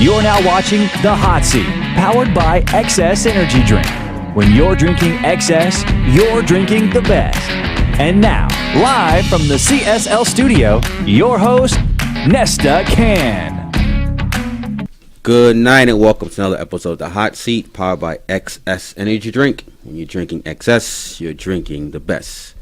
You're now watching The Hot Seat, powered by XS Energy Drink. When you're drinking XS, you're drinking the best. And now, live from the CSL studio, your host, Nesta Cann. Good night and welcome to another episode of The Hot Seat, powered by XS Energy Drink. When you're drinking XS, you're drinking the best.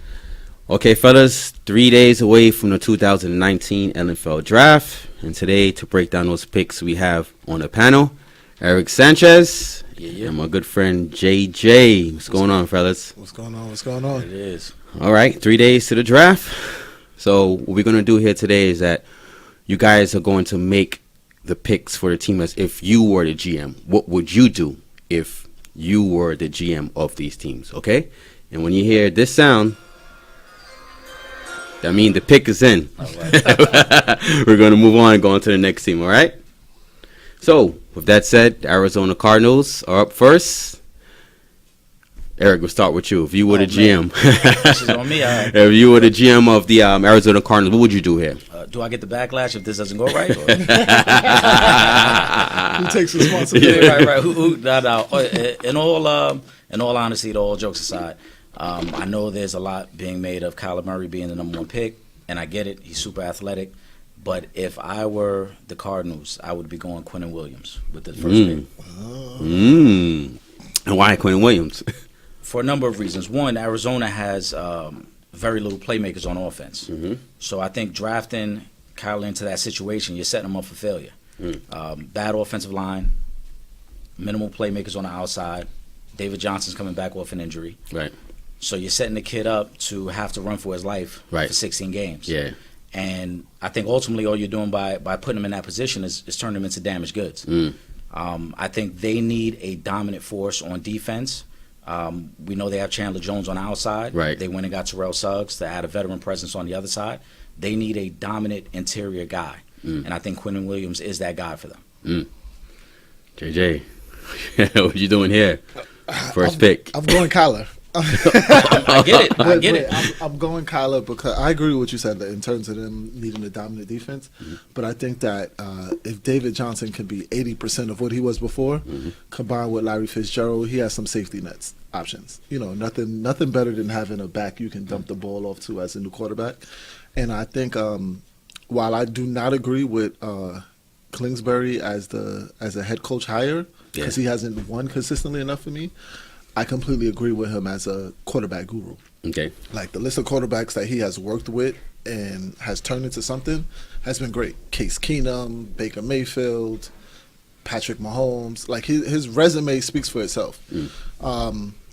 Okay, fellas, 3 days away from the 2019 NFL Draft. And today, to break down those picks, we have on the panel, Eric Sanchez and my good friend, JJ. What's going on, fellas? What's going on? It is. All right, 3 days to the draft. So what we're going to do here today is that you guys are going to make the picks for the team as if you were the GM. What would you do if you were the GM of these teams, okay? And when you hear this sound, that means the pick is in. We're going to move on and go on to the next team, all right? So, with that said, the Arizona Cardinals are up first. Eric, we'll start with you. If you were the GM. This is on me, all right. If you were the GM of the Arizona Cardinals, what would you do here? Do I get the backlash if this doesn't go right? Who takes responsibility? Right. In all honesty, all jokes aside, I know there's a lot being made of Kyler Murray being the number one pick, and I get it. He's super athletic. But if I were the Cardinals, I would be going Quinnen Williams with the first pick. And why Quinnen Williams? For a number of reasons. One, Arizona has very little playmakers on offense. Mm-hmm. So I think drafting Kyler into that situation, you're setting him up for failure. Bad offensive line, minimal playmakers on the outside. David Johnson's coming back off an injury. Right. So you're setting the kid up to have to run for his life for 16 games. Yeah. And I think ultimately all you're doing by putting him in that position is turning him into damaged goods. I think they need a dominant force on defense. We know they have Chandler Jones on the outside. Right. They went and got Terrell Suggs to add a veteran presence on the other side. They need a dominant interior guy. And I think Quinnen Williams is that guy for them. JJ, what you doing here? First pick. I'm going Kyler. I get it. I'm going Kyler because I agree with what you said in terms of them needing a dominant defense. But I think that if David Johnson can be 80% of what he was before, combined with Larry Fitzgerald, he has some safety nets options. You know, nothing better than having a back you can dump the ball off to as a new quarterback. And I think while I do not agree with Kingsbury as a head coach hire because he hasn't won consistently enough for me, I completely agree with him as a quarterback guru. Okay. Like the list of quarterbacks that he has worked with and has turned into something has been great. Case Keenum, Baker Mayfield, Patrick Mahomes. Like his resume speaks for itself.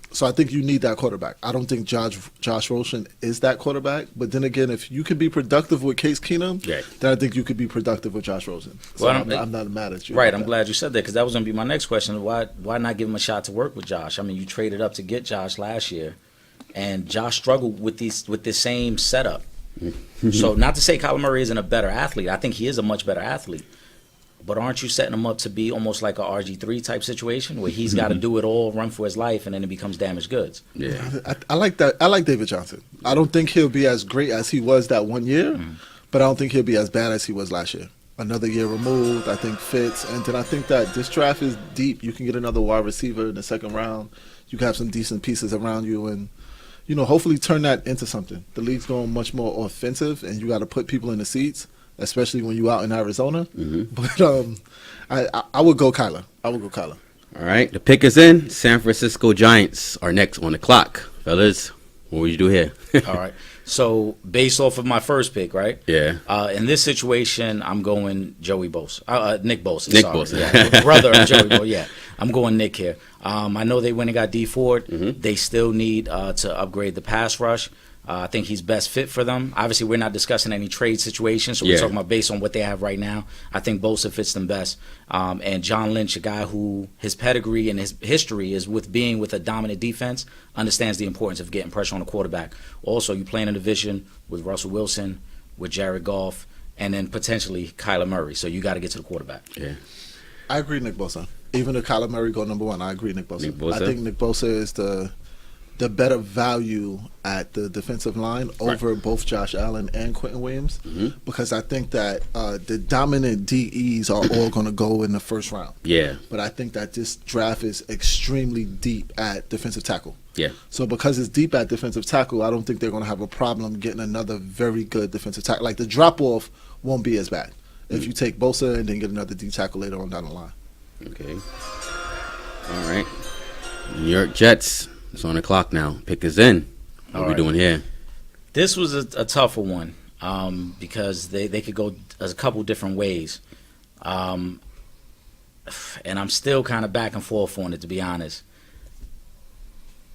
So I think you need that quarterback. I don't think Josh Rosen is that quarterback. But then again, if you could be productive with Case Keenum, then I think you could be productive with Josh Rosen. So well, I'm not mad at you. Right, I'm glad you said that because that was going to be my next question. Why not give him a shot to work with Josh? I mean, you traded up to get Josh last year, and Josh struggled with this same setup. So not to say Kyler Murray isn't a better athlete. I think he is a much better athlete. But aren't you setting him up to be almost like a RG3 type situation where he's got to do it all, run for his life, and then it becomes damaged goods? Yeah, I like that. I like David Johnson. I don't think he'll be as great as he was that 1 year, but I don't think he'll be as bad as he was last year. Another year removed, I think fits. And then I think that this draft is deep. You can get another wide receiver in the second round. You can have some decent pieces around you and, you know, hopefully turn that into something. The league's going much more offensive, and you got to put people in the seats, especially when you're out in Arizona. But I would go Kyler. All right, the pick is in. San Francisco Giants are next on the clock. Fellas, what would you do here? All right. So based off of my first pick, right? Yeah. In this situation, I'm going Nick Bosa. Nick Bosa. Yeah, brother of Joey Bosa. Yeah, I'm going Nick here. I know they went and got D Ford. They still need to upgrade the pass rush. I think he's best fit for them. Obviously, we're not discussing any trade situations, so we're talking about based on what they have right now. I think Bosa fits them best. And John Lynch, a guy who his pedigree and his history is with being with a dominant defense, understands the importance of getting pressure on the quarterback. Also, you play in a division with Russell Wilson, with Jared Goff, and then potentially Kyler Murray. So you got to get to the quarterback. Yeah, I agree, Nick Bosa. Even if Kyler Murray go number one, I agree, Nick Bosa. I think Nick Bosa is the the better value at the defensive line over both Josh Allen and Quentin Williams, because I think that the dominant DEs are all going to go in the first round. Yeah. But I think that this draft is extremely deep at defensive tackle. Yeah. So because it's deep at defensive tackle, I don't think they're going to have a problem getting another very good defensive tackle. Like, the drop-off won't be as bad if you take Bosa and then get another D tackle later on down the line. Okay. All right. New York Jets. It's on the clock now. Pick is in. What are we doing here? This was a tougher one because they could go a couple different ways. And I'm still kind of back and forth on it, to be honest.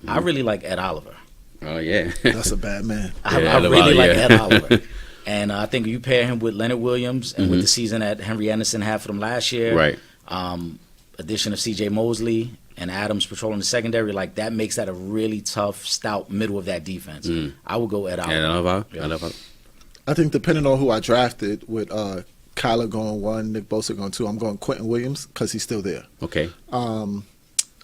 I really like Ed Oliver. Oh, yeah. That's a bad man. I really like Ed Oliver. And I think you pair him with Leonard Williams and with the season that Henry Anderson had for them last year. Right. Addition of C.J. Mosley and Adams patrolling the secondary, like, that makes that a really tough, stout middle of that defense. I would go Ed Oliver. Ed Oliver. Yeah. Ed Oliver. I think depending on who I drafted, with Kyler going 1, Nick Bosa going 2, I'm going Quentin Williams because he's still there. Okay.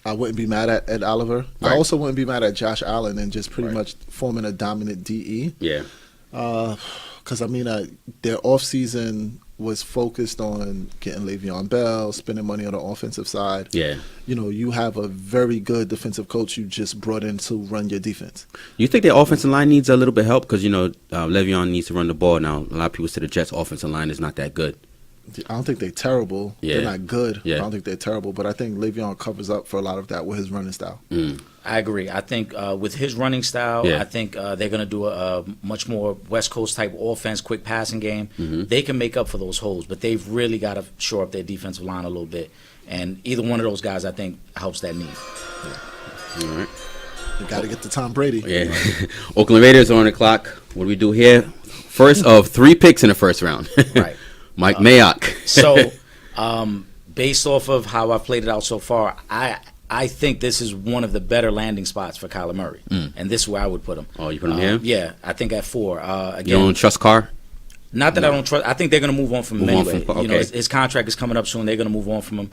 I wouldn't be mad at Ed Oliver. Right. I also wouldn't be mad at Josh Allen and just pretty much forming a dominant DE. Yeah. Because, I mean, their offseason was focused on getting Le'Veon Bell, spending money on the offensive side. Yeah. You know, you have a very good defensive coach you just brought in to run your defense. You think their offensive line needs a little bit of help? Because, Le'Veon needs to run the ball now. A lot of people say the Jets' offensive line is not that good. I don't think they're terrible. Yeah. They're not good. Yeah. I don't think they're terrible. But I think Le'Veon covers up for a lot of that with his running style. I agree. I think with his running style, I think they're going to do a much more West Coast type offense, quick passing game. They can make up for those holes, but they've really got to shore up their defensive line a little bit. And either one of those guys, I think, helps that need. All right. You got to get to Tom Brady. Yeah. Oakland Raiders are on the clock. What do we do here? First of 3 picks in the first round. Right. Mike Mayock. So, based off of how I've played it out so far, I think this is one of the better landing spots for Kyler Murray. And this is where I would put him. Oh, you put him here? Yeah, I think at 4. Again, You don't trust Carr? Not that I don't trust. I think they're going to move on from him anyway. Okay. His contract is coming up soon. They're going to move on from him.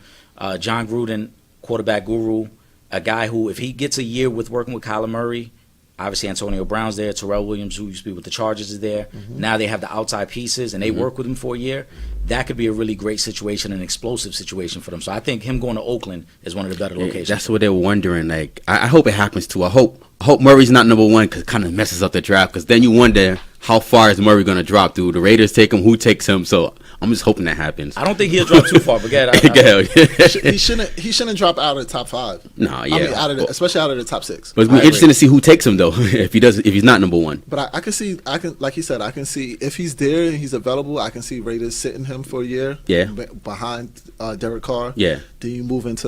John Gruden, quarterback guru, a guy who, if he gets a year with working with Kyler Murray, obviously Antonio Brown's there, Terrell Williams, who used to be with the Chargers, is there. Now they have the outside pieces, and they work with him for a year. That could be a really great situation, an explosive situation for them. So I think him going to Oakland is one of the better locations. That's what they're wondering. Like, I hope it happens too. I hope Murray's not number 1 because it kind of messes up the draft. Because then you wonder how far is Murray going to drop? Do the Raiders take him? Who takes him? So I'm just hoping that happens. I don't think he'll drop too far, but he shouldn't drop out of the top 5. No, yeah. I mean, especially out of the top 6. But it's be interesting to see who takes him though. if he's not number 1. But I can see, like he said, I can see if he's there and he's available. I can see Raiders sitting him for a year. Yeah. Behind Derek Carr. Yeah. Then you move into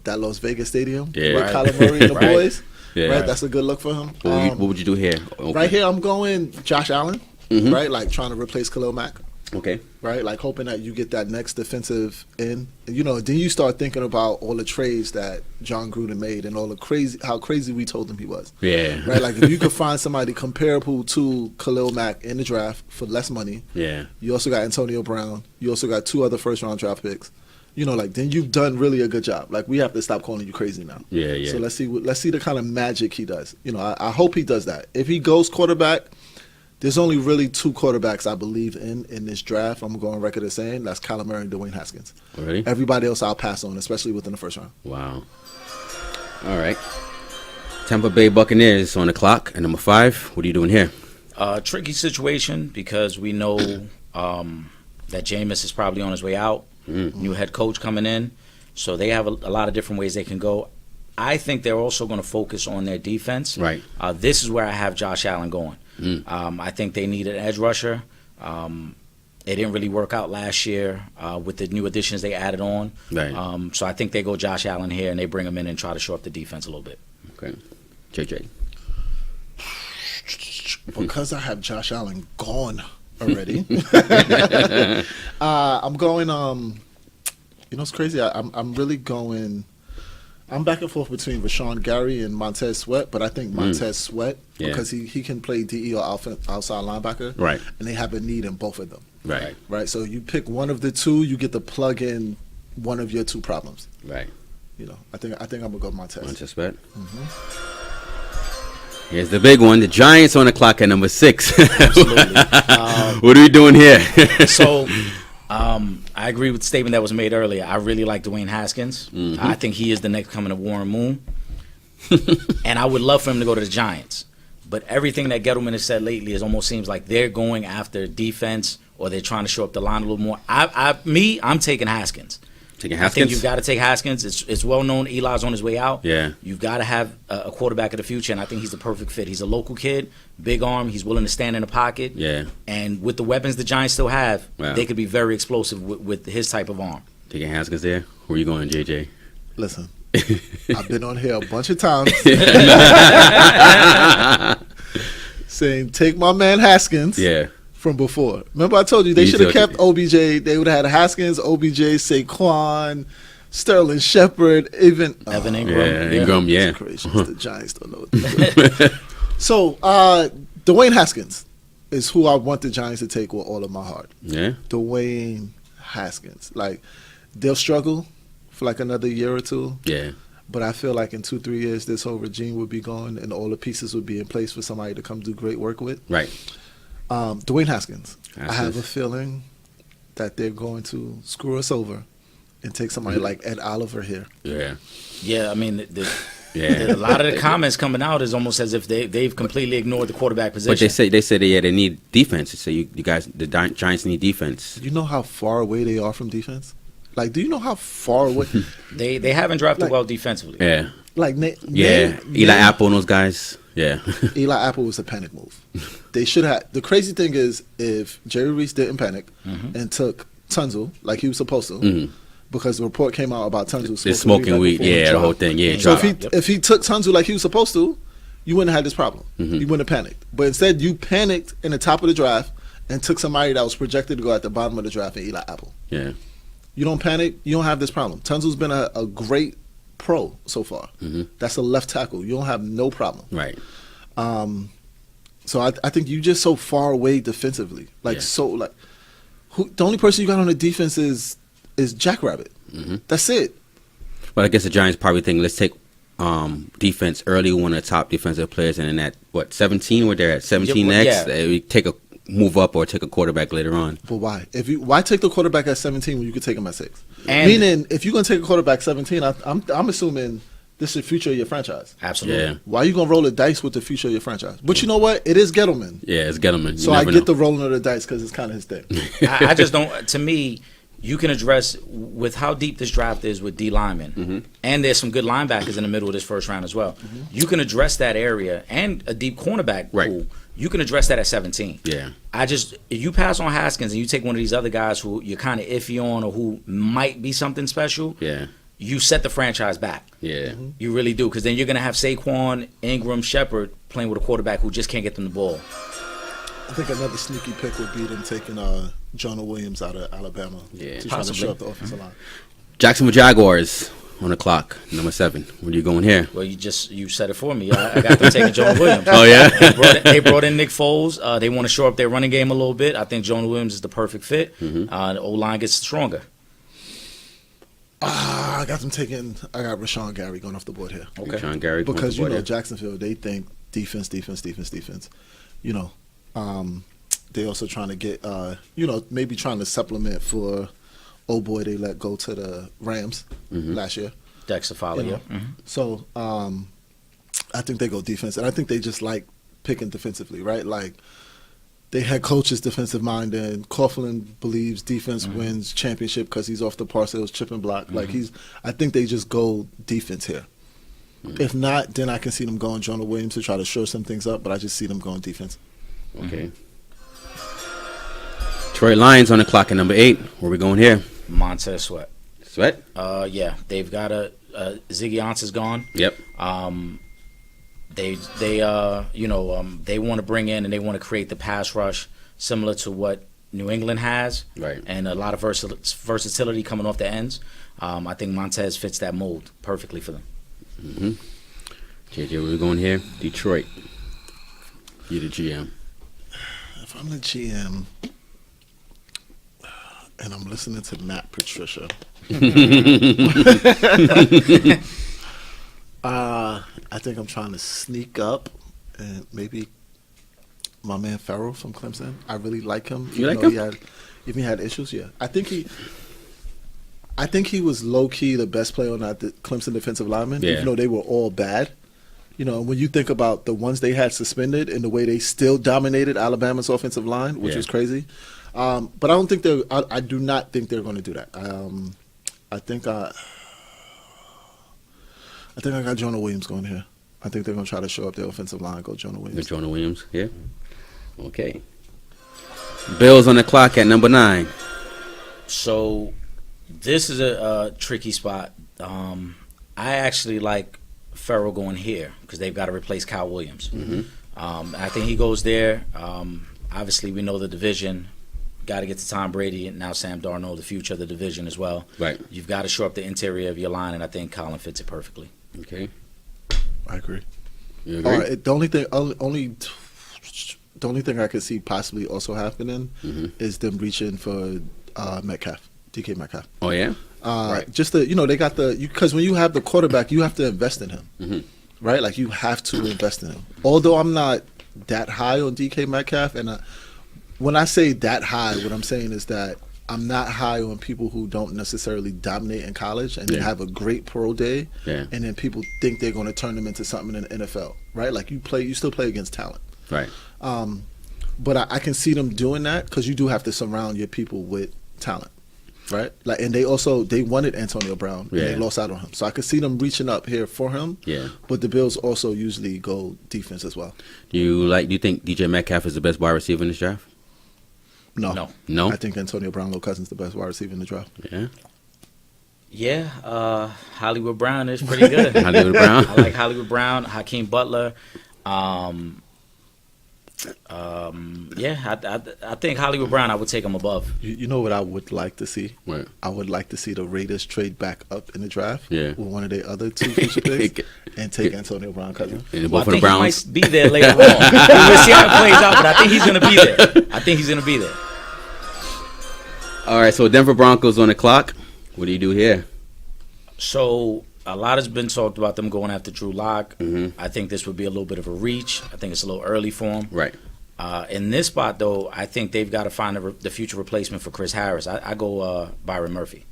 that Las Vegas stadium with Kyler Murray and the boys. Yeah. Right, that's a good look for him. What would you do here? Okay. Right here, I'm going Josh Allen. Right, like trying to replace Khalil Mack. Okay. Right, like hoping that you get that next defensive end. Then you start thinking about all the trades that John Gruden made and all the how crazy we told him he was. Yeah. Right, like if you could find somebody comparable to Khalil Mack in the draft for less money. Yeah. You also got Antonio Brown. You also got 2 other first-round draft picks. Then you've done really a good job. Like, we have to stop calling you crazy now. Yeah, yeah. So let's see the kind of magic he does. I hope he does that. If he goes quarterback, there's only really 2 quarterbacks I believe in this draft. I'm going on record as saying that's Kyler Murray and Dwayne Haskins. Really? Everybody else I'll pass on, especially within the first round. Wow. All right. Tampa Bay Buccaneers on the clock at number 5. What are you doing here? Tricky situation because we know that Jameis is probably on his way out. New head coach coming in. So they have a lot of different ways they can go. I think they're also going to focus on their defense. Right. This is where I have Josh Allen going. I think they need an edge rusher. It didn't really work out last year with the new additions they added on. Right. So I think they go Josh Allen here, and they bring him in and try to shore up the defense a little bit. Okay. JJ. Because I have Josh Allen gone already. I'm going. It's crazy. I'm really going. I'm back and forth between Rashawn Gary and Montez Sweat, but I think Montez Sweat because he can play DE or outside linebacker, right? And they have a need in both of them, right. So you pick one of the 2, you get to plug in one of your 2 problems, right? I think I'm gonna go Montez. Montez Sweat. Here's the big one. The Giants on the clock at number 6. Absolutely. What are we doing here? So, I agree with the statement that was made earlier. I really like Dwayne Haskins. I think he is the next coming of Warren Moon. And I would love for him to go to the Giants. But everything that Gettleman has said lately is almost seems like they're going after defense or they're trying to show up the line a little more. I'm taking Haskins. Taking I Haskins? think you've got to take Haskins. It's well known Eli's on his way out. Yeah. You've got to have a quarterback of the future, and I think he's the perfect fit. He's a local kid, big arm. He's willing to stand in the pocket. Yeah. And with the weapons the Giants still have, Wow. they could be very explosive with his type of arm. Taking Haskins there? Where you going, JJ? Listen, I've been on here a bunch of times saying take my man Haskins Yeah. from before. Remember I told you they You should have told kept OBJ. They would have had Haskins, OBJ, Saquon, Sterling Shepard, even Evan Ingram. Yeah, Ingram, yeah. Gracious, the Giants don't know what they're doing. So Dwayne Haskins is who I want the Giants to take with all of my heart. Yeah. Dwayne Haskins. Like, they'll struggle for like another year or two. Yeah. But I feel like in 2-3 years, this whole regime would be gone and all the pieces would be in place for somebody to come do great work with. Right. Dwayne Haskins. I have Haskins. a feeling that they're going to screw us over and take somebody like Ed Oliver here. Yeah. Yeah, I mean, Yeah. a lot of the comments coming out is almost as if they've completely ignored the quarterback position. But they say they need defense. They say you guys, the Giants need defense. Do you know how far away they are from defense? Like, do you know how far away? They haven't drafted Like- well defensively. Yeah. Like, Yeah. Eli Apple and those guys. Yeah. Eli Apple was a panic move. They should have. The crazy thing is, if Jerry Reese didn't panic and took Tunzel like he was supposed to, because the report came out about Tunzel Smoking weed. Yeah, the whole thing. Yeah. So dropped. if he took Tunzel like he was supposed to, you wouldn't have had this problem. You wouldn't have panicked. But instead, you panicked in the top of the draft and took somebody that was projected to go at the bottom of the draft in Eli Apple. Yeah. You don't panic, you don't have this problem. Tunzel's been a great pro so far. That's a left tackle. You don't have no problem. Right. So I think you just so far away defensively. Like, Yeah. so, like, the only person you got on the defense is Jackrabbit. That's it. Well, I guess the Giants probably think let's take defense early, one of the top defensive players, and then at 17, where they're at 17 Yeah, next, yeah. we take a move up or take a quarterback later on. But why? Why take the quarterback at 17 when you could take him at 6? And- Meaning, if you're going to take a quarterback 17, I'm assuming this is the future of your franchise. Absolutely. Yeah. Why are you going to roll the dice with the future of your franchise? But you know what? It is Gettleman. Yeah, it's Gettleman. You So I never get know. the rolling of the dice because it's kind of his thing. I just don't. To me, you can address with how deep this draft is with D linemen, and there's some good linebackers in the middle of this first round as well. You can address that area and a deep cornerback Right. pool. You can address that at 17. Yeah. If you pass on Haskins and you take one of these other guys who you're kind of iffy on or who might be something special, Yeah. you set the franchise back. Yeah. You really do, because then you're going to have Saquon, Ingram, Shepard playing with a quarterback who just can't get them the ball. I think another sneaky pick would be them taking Jonah Williams out of Alabama Yeah. to try to Possibly. shut up the offensive line. Jacksonville Jaguars on the clock, number 7. Where are you going here? Well, you said it for me. I got them taking Jonah Williams. Oh, yeah? They brought in Nick Foles. They want to shore up their running game a little bit. I think Jonah Williams is the perfect fit. The O-line gets stronger. I got Rashawn Gary going off the board here. Okay. Sean Gary. Because, going for Jacksonville, they think defense. You know, they also trying to get, maybe trying to supplement for, oh boy, they let go to the Rams last year. Dexter Fowler, You know? yeah. So I think they go defense. And I think they just like picking defensively, right? Like, they had coaches defensive mind, and Coughlin believes defense wins championship because he's off the Parcells chipping block. Like, I think they just go defense here. If not, then I can see them going Jonah Williams to try to shore some things up, but I just see them going defense. Okay. Detroit Lions on the clock at number 8. Where we going here? Montez Sweat. Sweat? Yeah, they've got Ziggy Ansah's gone. Yep. They want to bring in and they want to create the pass rush similar to what New England has, Right. and a lot of versatility coming off the ends. I think Montez fits that mold perfectly for them. JJ, where we going here? Detroit. You're the GM. If I'm the GM and I'm listening to Matt Patricia, I think I'm trying to sneak up and maybe my man Farrell from Clemson. I really like him. You like him? Even he had issues, yeah. I think he was low key the best player on that Clemson defensive lineman, even though they were all bad. You know, when you think about the ones they had suspended and the way they still dominated Alabama's offensive line, which was crazy. But I don't think I do not think they're going to do that. I think I got Jonah Williams going here. I think they're going to try to show up their offensive line, go Jonah Williams. Jonah Williams, yeah. Okay. Bills on the clock at number 9. So this is a tricky spot. I actually like Farrell going here because they've got to replace Kyle Williams. I think he goes there. Obviously, we know the division. Got to get to Tom Brady and now Sam Darnold, the future of the division as well. Right. You've got to shore up the interior of your line, and I think Colin fits it perfectly. Okay. I agree. You agree? The only thing I could see possibly also happening is them reaching for Metcalf, DK Metcalf. Oh yeah. Right. Just they got because when you have the quarterback, you have to invest in him, right? Like you have to invest in him. Although I'm not that high on DK Metcalf, and when I say that high, what I'm saying is that I'm not high on people who don't necessarily dominate in college and they have a great pro day, and then people think they're going to turn them into something in the NFL, right? Like you still play against talent, right? But I can see them doing that because you do have to surround your people with talent, right? Like, and they wanted Antonio Brown, and they lost out on him, so I could see them reaching up here for him. Yeah. But the Bills also usually go defense as well. Do you think DJ Metcalf is the best wide receiver in this draft? No. No? I think Antonio Brown, Lil Cousins, the best wide receiver in the draft. Yeah. Yeah, Hollywood Brown is pretty good. Hollywood Brown. I like Hollywood Brown, Hakeem Butler. I think Hollywood Brown, I would take him above. You know what I would like to see? What? I would like to see the Raiders trade back up in the draft with one of their other 2 future picks and take Antonio Brown Cousins. And Well, both I of the think he Browns. might be there later on. We'll see how it plays out, but I think he's going to be there. All right, so Denver Broncos on the clock. What do you do here? So a lot has been talked about them going after Drew Lock. I think this would be a little bit of a reach. I think it's a little early for him. Right. In this spot, though, I think they've got to find the future replacement for Chris Harris. I go Byron Murphy.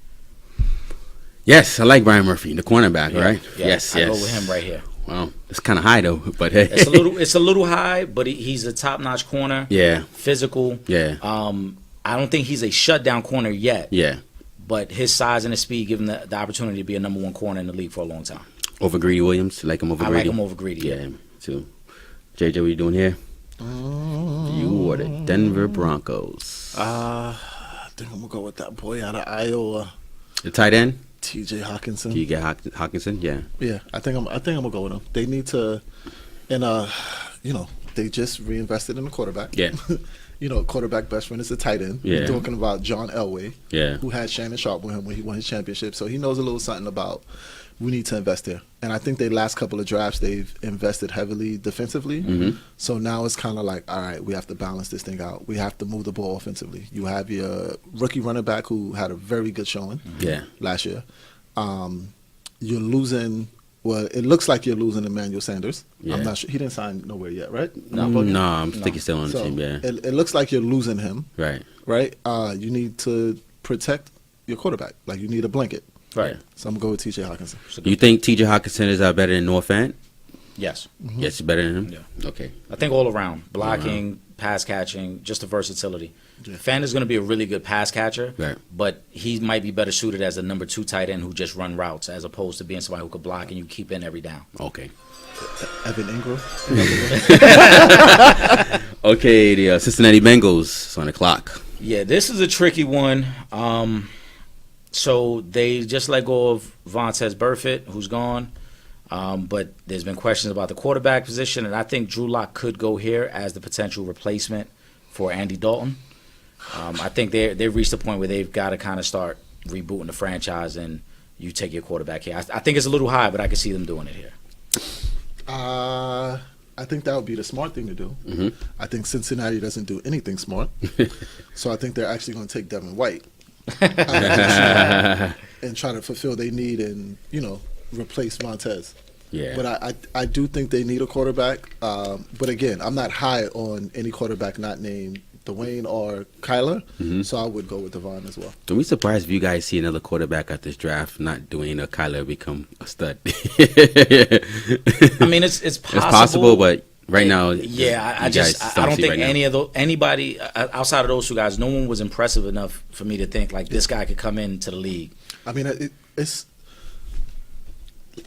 Yes, I like Byron Murphy, the cornerback, right? Yeah, Yes. I go with him right here. Well, it's kind of high though, but hey, It's a little high, but he's a top-notch corner. Yeah. Physical. Yeah. I don't think he's a shutdown corner yet. Yeah. But his size and his speed give him the opportunity to be a number 1 corner in the league for a long time. Over Greedy Williams, you like him over Greedy? I like him over Greedy. Yeah, too. JJ, what you doing here? You are the Denver Broncos. I think I'm gonna go with that boy out of Iowa, The tight end? T.J. Hawkinson. Do you get Hawkinson? Yeah. Yeah, I think I'm gonna go with him. They need to, and they just reinvested in the quarterback. Yeah. Quarterback best friend is a tight end. Yeah. We're talking about John Elway, Yeah. who had Shannon Sharp with him when he won his championship. So he knows a little something about we need to invest there. And I think the last couple of drafts they've invested heavily defensively. So now it's kind of like, all right, we have to balance this thing out. We have to move the ball offensively. You have your rookie running back who had a very good showing last year. You're losing. Well, it looks like you're losing Emmanuel Sanders. Yeah. I'm not sure. He didn't sign nowhere yet, right? I think he's still on the team, yeah. It looks like you're losing him. Right. Right? You need to protect your quarterback. Like, you need a blanket. Right. So I'm going to go with T.J. Hawkinson. You think T.J. Hawkinson is better than Noah Fant? Yes. Yes, he's better than him? Yeah. Okay. I think all around. Blocking, pass catching, just the versatility. Fant is going to be a really good pass catcher, but he might be better suited as a number 2 tight end who just run routes as opposed to being somebody who could block and you keep in every down. Okay. Evan Ingram. Okay, the Cincinnati Bengals is on the clock. Yeah, this is a tricky one. So they just let go of Vontaze Burfict, who's gone. But there's been questions about the quarterback position, and I think Drew Lock could go here as the potential replacement for Andy Dalton. I think they've reached the point where they've got to kind of start rebooting the franchise, and you take your quarterback here. I think it's a little high, but I can see them doing it here. I think that would be the smart thing to do. I think Cincinnati doesn't do anything smart. So I think they're actually going to take Devin White and try to fulfill their need and, replace Montez. Yeah. But I do think they need a quarterback. But again, I'm not high on any quarterback not named Dwayne or Kyler, so I would go with Devon as well. Don't be surprised if you guys see another quarterback at this draft, not Dwayne or Kyler, become a stud. I mean, it's possible. It's possible, but right now, yeah, I don't think anybody outside of those two guys, no one was impressive enough for me to think like this guy could come into the league. I mean, it's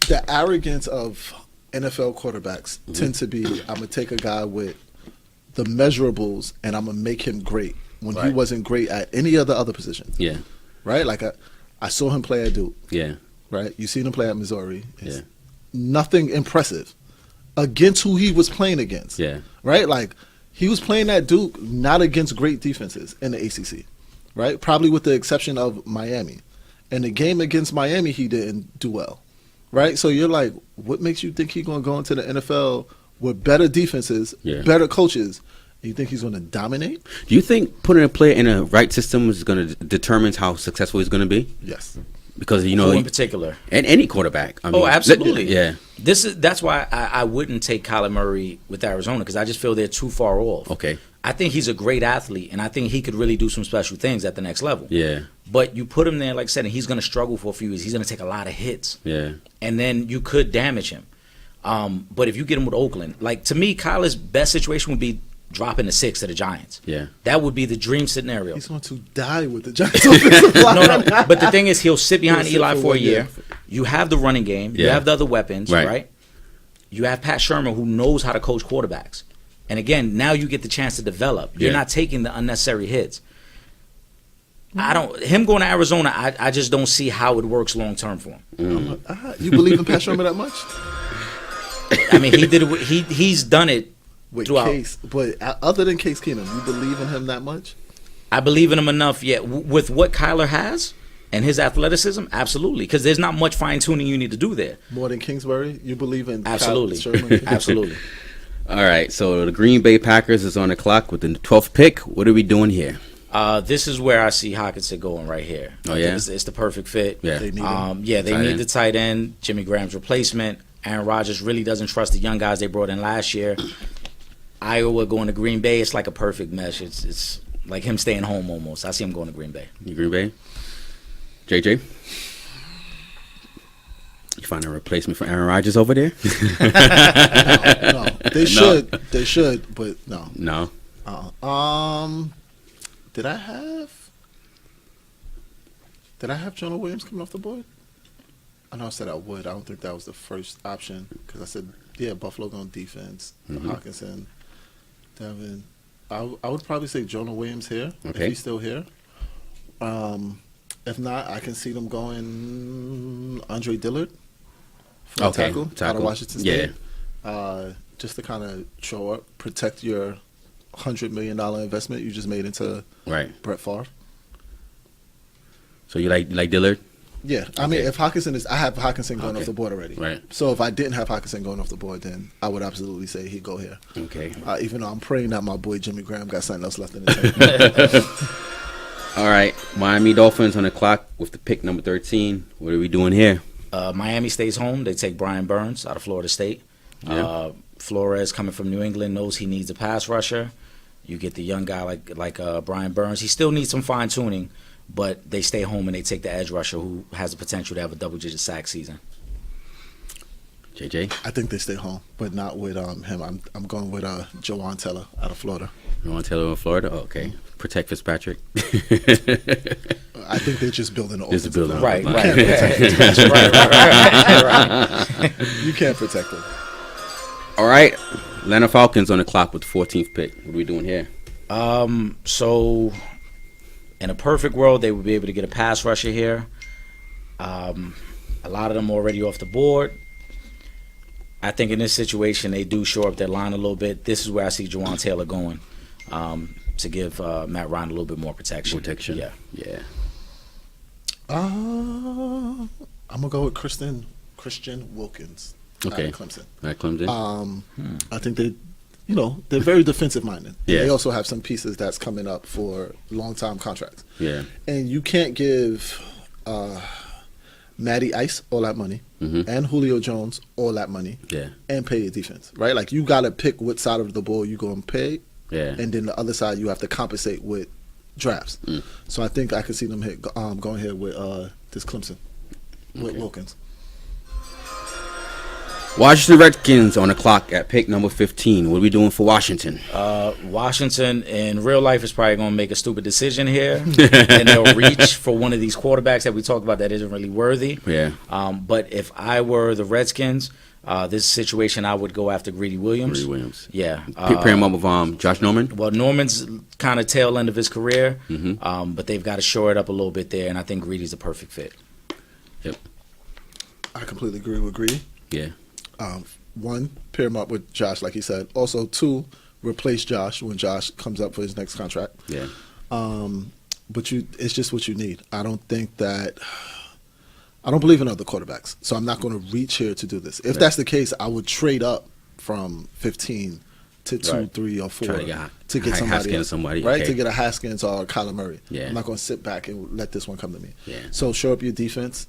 the arrogance of NFL quarterbacks tend to be, I'm going to take a guy with the measurables and I'm going to make him great when he wasn't great at any other position. Yeah. Right? Like I saw him play at Duke. Yeah. Right? You seen him play at Missouri. Yeah. Nothing impressive against who he was playing against. Yeah. Right? Like he was playing at Duke not against great defenses in the ACC. Right? Probably with the exception of Miami. And the game against Miami, he didn't do well. Right? So you're like, what makes you think he's going to go into the NFL with better defenses, better coaches, and you think he's going to dominate? Do you think putting a player in a right system is going to determine how successful he's going to be? Yes. Because, you know, Who in particular? And any quarterback. I mean, absolutely. Yeah. That's why I wouldn't take Kyler Murray with Arizona, because I just feel they're too far off. Okay. I think he's a great athlete, and I think he could really do some special things at the next level. Yeah. But you put him there, like I said, and he's going to struggle for a few years. He's going to take a lot of hits. Yeah. And then you could damage him. But if you get him with Oakland, like to me, Kyler's best situation would be dropping the 6 to the Giants. Yeah. That would be the dream scenario. He's going to die with the Giants offensive line. No. But the thing is, he'll sit behind Eli for a year. You have the running game. You have the other weapons, right? You have Pat Shermer, who knows how to coach quarterbacks. And again, now you get the chance to develop. You're not taking the unnecessary hits. Him going to Arizona, I just don't see how it works long term for him. You believe in Pat Shermer that much? I mean, he did it. He's done it With throughout. Case, but other than Case Keenum, you believe in him that much? I believe in him enough. Yeah, with what Kyler has and his athleticism, absolutely. Because there's not much fine tuning you need to do there. More than Kingsbury, you believe in Absolutely, Sherman? absolutely. All right, so the Green Bay Packers is on the clock with the 12th pick. What are we doing here? This is where I see Hockenson going right here. Oh, yeah? It's the perfect fit. Yeah. They need him. They need the tight end, Jimmy Graham's replacement. Aaron Rodgers really doesn't trust the young guys they brought in last year. Iowa going to Green Bay, it's like a perfect mesh. It's like him staying home almost. I see him going to Green Bay. Green Bay? JJ? You find a replacement for Aaron Rodgers over there? No. They should. They should, but no. No. Did I have Jonah Williams coming off the board? I know I said I would. I don't think that was the first option because I said, Buffalo going defense, Hockenson, Devin. I would probably say Jonah Williams here if he's still here. If not, I can see them going Andre Dillard for a tackle out of Washington State. Yeah. Just to kind of show up, protect your $100 million investment you just made into Brett Favre. So you like Dillard? Yeah, I mean, if Hockenson is, I have Hockenson going off the board already. Right. So if I didn't have Hockenson going off the board, then I would absolutely say he'd go here. Okay. Even though I'm praying that my boy Jimmy Graham got something else left in the tank. All right, Miami Dolphins on the clock with the pick number 13. What are we doing here? Miami stays home. They take Brian Burns out of Florida State. Yeah. Flores coming from New England knows he needs a pass rusher. You get the young guy like Brian Burns. He still needs some fine tuning. But they stay home and they take the edge rusher who has the potential to have a double-digit sack season. JJ? I think they stay home, but not with him. I'm going with Jawan Teller out of Florida. Jawan Teller in Florida? Oh, okay. Protect Fitzpatrick. I think they're just building an offensive line. Right. You can't protect him. All right. Atlanta Falcons on the clock with the 14th pick. What are we doing here? So in a perfect world, they would be able to get a pass rusher here. A lot of them already off the board. I think in this situation, they do shore up their line a little bit. This is where I see Jawan Taylor going to give Matt Ryan a little bit more protection. Yeah. I'm going to go with Christian Wilkins out of Clemson. At Clemson? I think they're very defensive minded. Yeah. They also have some pieces that's coming up for long time contracts. Yeah. And you can't give Matty Ice, all that money, and Julio Jones, all that money, and pay your defense, right? Like, you got to pick what side of the ball you going to pay, and then the other side you have to compensate with drafts. So I think I could see them going here with this Clemson, with Wilkins. Washington Redskins on the clock at pick number 15. What are we doing for Washington? Washington in real life is probably going to make a stupid decision here, and they'll reach for one of these quarterbacks that we talked about that isn't really worthy. Yeah. But if I were the Redskins, this situation I would go after Greedy Williams. Greedy Williams. Yeah. Pair him up with Josh Norman? Well, Norman's kind of tail end of his career, but they've got to shore it up a little bit there, and I think Greedy's the perfect fit. Yep. I completely agree with Greedy. Yeah. One, pair him up with Josh, like he said. Also, two, replace Josh when Josh comes up for his next contract. Yeah. But it's just what you need. I don't believe in other quarterbacks, so I'm not going to reach here to do this. If that's the case, I would trade up from 15 to 2, 3, or 4 to get somebody else, right? Okay. To get a Haskins or a Kyler Murray. Yeah. I'm not going to sit back and let this one come to me. Yeah. So shore up your defense.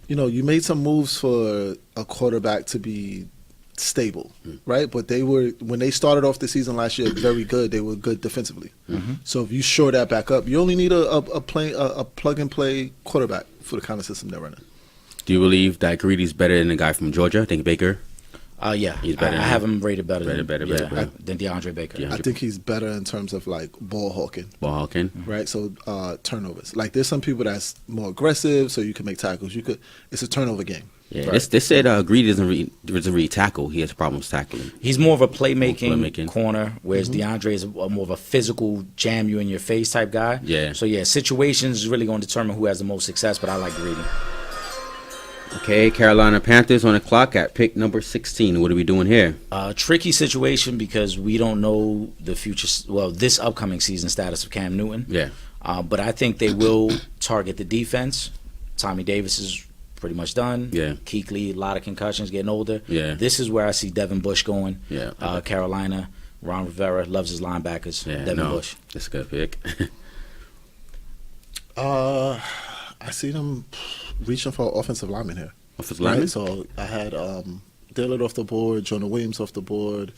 You made some moves for a quarterback to be stable, right? But when they started off the season last year, very good. They were good defensively. So if you shore that back up, you only need a plug and play quarterback for the kind of system they're running. Do you believe that Greedy's better than the guy from Georgia? I think Baker. Yeah, he's better. I have him rated better than DeAndre Baker. I think he's better in terms of like ball hawking. Right? So turnovers. Like, there's some people that's more aggressive, so you can make tackles. It's a turnover game. Yeah, right. They said Greedy doesn't really tackle. He has problems tackling. He's more of a playmaking corner, whereas DeAndre is more of a physical jam you in your face type guy. Yeah. So situations is really going to determine who has the most success. But I like Greedy. Okay, Carolina Panthers on the clock at pick number 16. What are we doing here? Tricky situation because we don't know the future. Well, this upcoming season status of Cam Newton. Yeah. But I think they will target the defense. Tommy Davis is pretty much done. Yeah. Kuechly, a lot of concussions, getting older. Yeah. This is where I see Devin Bush going. Yeah. Carolina, Ron Rivera loves his linebackers. Yeah, Devin Bush. That's a good pick. I see them reaching for offensive lineman here. Offensive lineman? Right? So I had Dillard off the board, Jonah Williams off the board,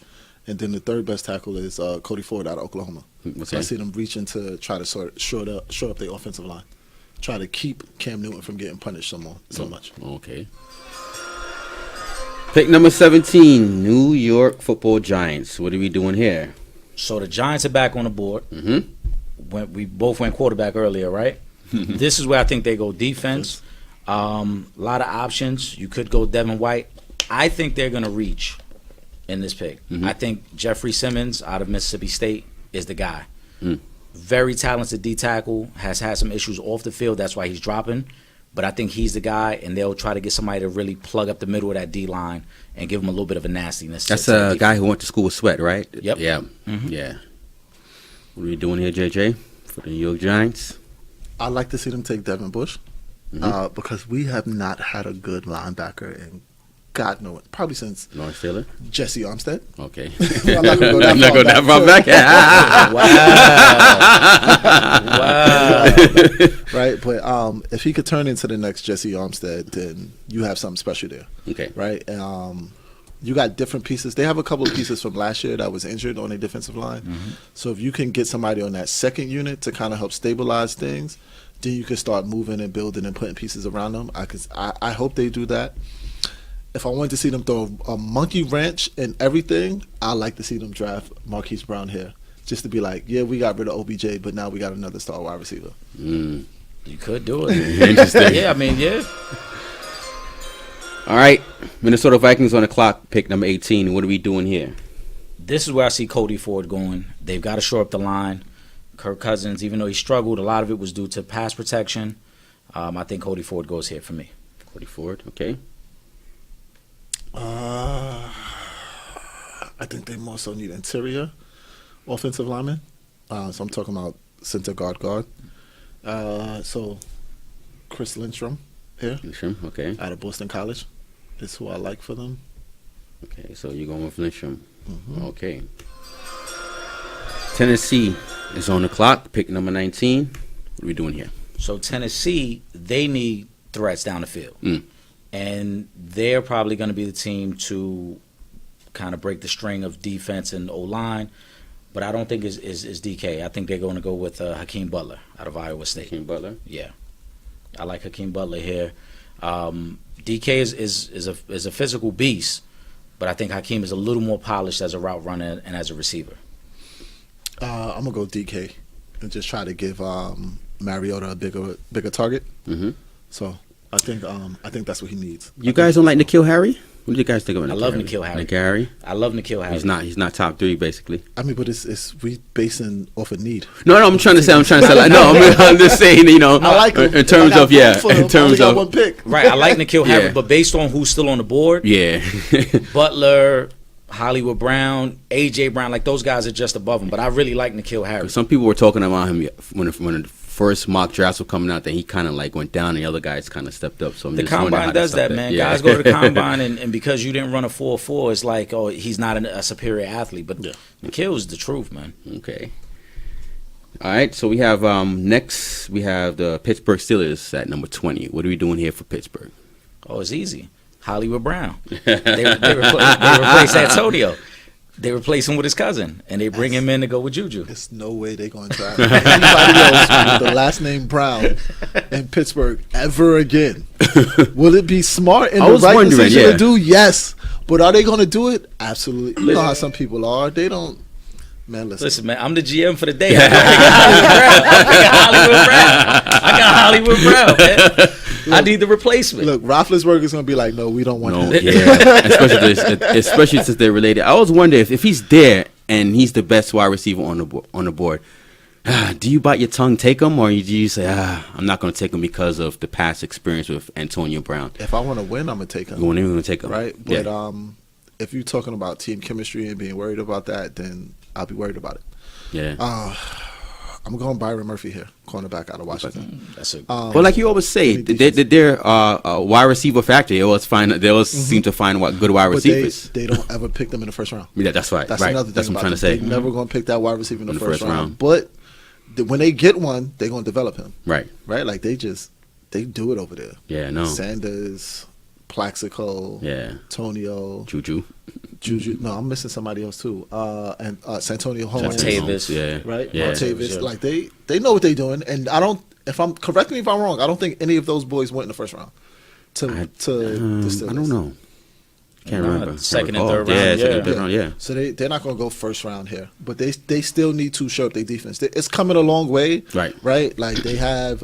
and then the third best tackle is Cody Ford out of Oklahoma. So I see them reaching to try to shore up their offensive line. Try to keep Cam Newton from getting punished so much. Okay. Pick number 17, New York Football Giants. What are we doing here? So the Giants are back on the board. We both went quarterback earlier, right? This is where I think they go defense. A lot of options. You could go Devin White. I think they're going to reach in this pick. I think Jeffrey Simmons out of Mississippi State is the guy. Very talented D tackle, has had some issues off the field. That's why he's dropping. But I think he's the guy, and they'll try to get somebody to really plug up the middle of that D line and give him a little bit of a nastiness. That's a guy who went to school with Sweat, right? Yep. Yeah. Yeah. What are we doing here, JJ, for the New York Giants? I'd like to see them take Devin Bush because we have not had a good linebacker in God knows, probably since Lawrence Taylor, Jesse Armstead. Okay. I'm not going to go that far back. Wow. Right, but if he could turn into the next Jesse Armstead, then you have something special there. Okay. Right? You got different pieces. They have a couple of pieces from last year that was injured on their defensive line. So if you can get somebody on that second unit to kind of help stabilize things, then you can start moving and building and putting pieces around them. I hope they do that. If I wanted to see them throw a monkey wrench and everything, I like to see them draft Marquise Brown here. Just to be like, yeah, we got rid of OBJ, but now we got another star wide receiver. You could do it. Interesting. Yeah, I mean, yeah. All right, Minnesota Vikings on the clock, pick number 18. What are we doing here? This is where I see Cody Ford going. They've got to shore up the line. Kirk Cousins, even though he struggled, a lot of it was due to pass protection. I think Cody Ford goes here for me. Cody Ford, okay. I think they more so need interior offensive linemen. So I'm talking about center guard. So Chris Lindstrom here. Lindstrom, okay. Out of Boston College is who I like for them. Okay, so you're going with Lindstrom. Okay. Tennessee is on the clock, pick number 19. What are we doing here? So Tennessee, they need threats down the field. Mm. And they're probably going to be the team to kind of break the string of defense and O-line. But I don't think it's DK. I think they're going to go with Hakeem Butler out of Iowa State. Hakeem Butler? Yeah. I like Hakeem Butler here. DK is a physical beast, but I think Hakeem is a little more polished as a route runner and as a receiver. I'm gonna go DK and just try to give Mariota a bigger target. Mm-hmm. So I think that's what he needs. You guys don't like N'Keal Harry? What do you guys think about N'Keal I love Harry? N'Keal Harry. N'Keal Harry? I love N'Keal Harry. He's not top 3 basically. I mean, but it's we basing off of need. No, I'm trying to say like, no, I'm just saying, you know, I like him. in terms of in terms of of one pick. Right, I like N'Keal Harry, Yeah. but based on who's still on the board, yeah. Butler, Hollywood Brown, A.J. Brown, like those guys are just above him. But I really like N'Keal Harry. Some people were talking about him when the first mock drafts were coming out that he kind of like went down and the other guys kind of stepped up. So I'm The just wondering how combine does stuff that, man. Yeah. Guys go to the combine, and because you didn't run a 4.4, it's like, oh, he's not a superior athlete. But N'Keal's the truth, man. Okay. All right, so we have next we have the Pittsburgh Steelers at number 20. What are we doing here for Pittsburgh? Oh, it's easy. Hollywood Brown. They replace Antonio. They replace him with his cousin, and they bring him in to go with Juju. There's no way they're going to draft anybody else with the last name Brown in Pittsburgh ever again. Will it be smart and I the was right wondering, decision yeah. to do? Yes. But are they going to do it? Absolutely. You know how some people are. They don't. Man, Listen, man, I'm the GM for the day. I got Hollywood Brown, man. I need the replacement. Look, Roethlisberger's going to be like, no, we don't want No, that. yeah, especially since they're related. I was wondering if he's there and he's the best wide receiver on the board. Do you bite your tongue, take him, or do you say, I'm not going to take him because of the past experience with Antonio Brown? If I want to win, I'm going to take him. You're going to take him, Right? But yeah. if you're talking about team chemistry and being worried about that, then I'll be worried about it. Yeah. I'm going Byron Murphy here, cornerback out of Washington. That's it. Well, like you always say, they're a wide receiver factory. They always seem to find good wide But receivers. they don't ever pick them in the first round. Yeah, that's right. That's right. another thing That's what I'm about trying to them. say. They're never going to pick that wide receiver in the first round. round. But when they get one, they're going to develop him. Right. Right? Like they do it over there. Yeah, no. Sanders, Plaxico, Yeah. Tonio, Juju. No, I'm missing somebody else too. And Santonio Holmes. Martavis. Yeah. Right? Yeah. Martavis. Yeah. Like they know what they're doing. And correct me if I'm wrong, I don't think any of those boys went in the first round to the Steelers. I don't know. Can't remember. Second and Can't third recall. round, Yeah, second yeah. and third round, yeah. So they're not going to go first round here, but they still need to show up their defense. It's coming a long way, Right. Like they have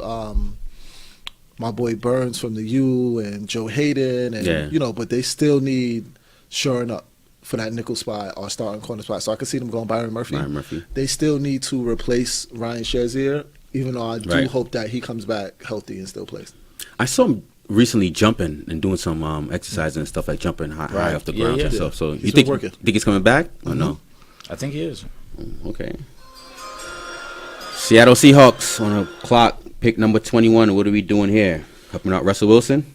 my boy Burns from the U and Joe Hayden, and but they still need shoring up for that nickel spot or starting corner spot. So I can see them going Byron Murphy. They still need to replace Ryan Shazier, even though I do hope that he comes back healthy and still plays. I saw him recently jumping and doing some exercise and stuff like jumping high off the ground and stuff. So He's you been think working. he's coming back or no? I think he is. Okay. Seattle Seahawks on the clock, pick number 21. What are we doing here? Helping out Russell Wilson?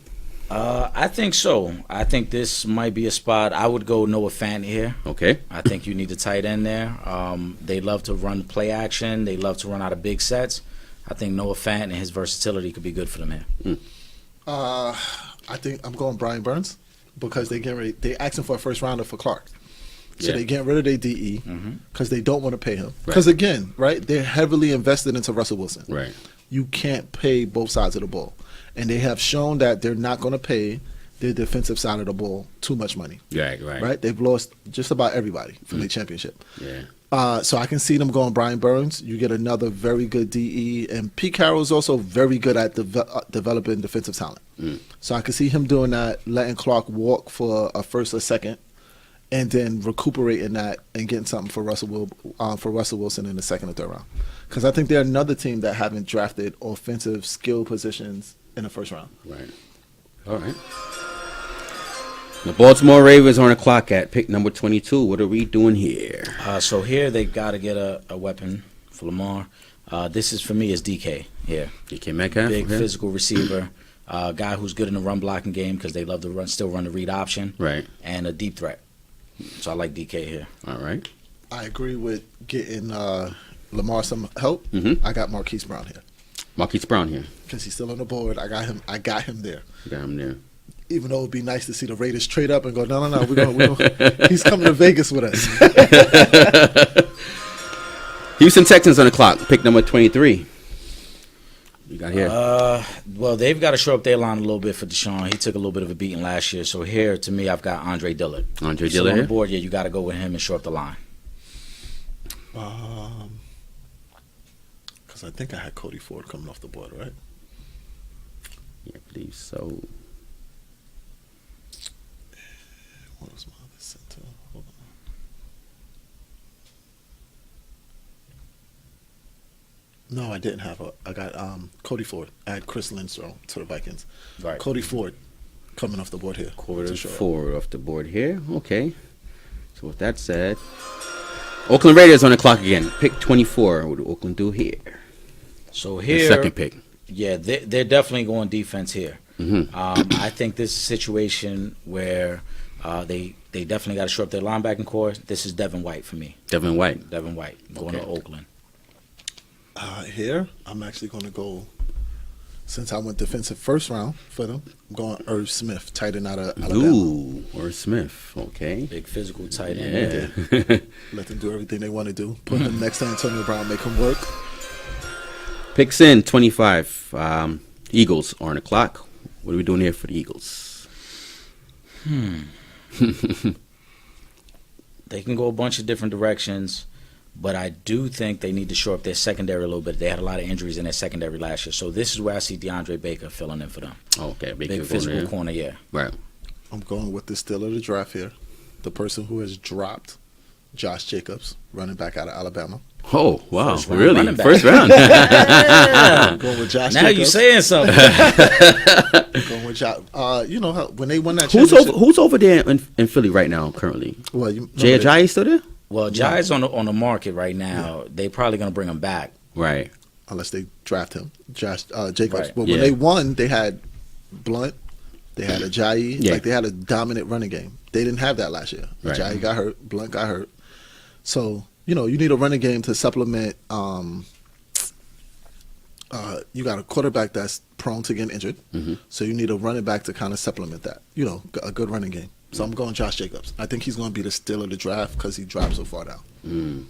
I think so. I think this might be a spot. I would go Noah Fant here. Okay. I think you need a tight end there. They love to run play action. They love to run out of big sets. I think Noah Fant and his versatility could be good for them here. I think I'm going Brian Burns because they asking for a first rounder for Clark. So they getting rid of their DE because they don't want to pay him. Because again, they're heavily invested into Russell Wilson. Right. You can't pay both sides of the ball. And they have shown that they're not going to pay their defensive side of the ball too much money. Right? They've lost just about everybody from their championship. Yeah. So I can see them going Brian Burns. You get another very good DE. And Pete Carroll is also very good at developing defensive talent. So I can see him doing that, letting Clark walk for a first or second, and then recuperating that and getting something for Russell Wilson in the second or third round. Because I think they're another team that haven't drafted offensive skill positions in the first round. Right. All right. The Baltimore Ravens are on the clock at pick number 22. What are we doing here? So here they got to get a weapon for Lamar. This is, for me, is DK here. DK Metcalf? Big physical receiver. Guy who's good in the run blocking game because they love to still run the read option. Right. And a deep threat. So I like DK here. All right. I agree with getting Lamar some help. Mm-hmm. I got Marquise Brown here. Marquise Brown here. because he's still on the board. I got him there. You got him there. Even though it'd be nice to see the Raiders trade up and go, no, we're going. He's coming to Vegas with us. Houston Texans on the clock. Pick number 23. You got here. Well, they've got to shore up their line a little bit for Deshaun. He took a little bit of a beating last year. So here, to me, I've got Andre Dillard. Andre Still Dillard on the here. board, yeah, you got to go with him and shore up the line. Because I think I had Cody Ford coming off the board, right? Yeah, I believe so. What was my other center? Hold on. No, I didn't have I got Cody Ford. I had Chris Lindstrom to the Vikings. Right. Cody Ford coming off the board here. Quarter to show up. 4 off the board here. Okay. So with that said, Oakland Raiders on the clock again. Pick 24. What do Oakland do here? So The here, second pick. yeah, they're definitely going defense here. Mm-hmm. I think this is a situation where they definitely got to shore up their linebacking core. This is Devin White for me. Devin White. Devin White going to Okay. Oakland. Here, I'm actually going to go, since I went defensive first round for them, I'm going Irv Smith, tight end out of Alabama. Ooh, or Smith. Okay. Big physical tight end. Yeah. Let them do everything they want to do. Put him next to Antonio Brown, make him work. Picks in 25. Eagles are on the clock. What are we doing here for the Eagles? They can go a bunch of different directions, but I do think they need to shore up their secondary a little bit. They had a lot of injuries in their secondary last year, so this is where I see DeAndre Baker filling in for them. Okay, Big physical corner, yeah. Right. I'm going with the steal of the draft here. The person who has dropped Josh Jacobs, running back out of Alabama. Oh, wow. First round Really? running back. First round. Yeah. Going with Josh Now you Jacobs. saying something. Going with Josh. You know how when they won that Who's championship. who's over there in Philly right now currently? Well, you Jay remember Ajayi still there? Well, Jai's on the market right now. They probably going to bring him back. Right. unless they draft him, Josh Jacobs. Right. But Yeah. when they won, they had Blunt, they had Ajayi, Yeah. like they had a dominant running game. They didn't have that last year. Right. Ajayi got hurt, Blunt got hurt. So you need a running game to supplement. You got a quarterback that's prone to getting injured, so you need a running back to kind of supplement that. A good running game. So I'm going Josh Jacobs. I think he's going to be the steal of the draft because he dropped so far down.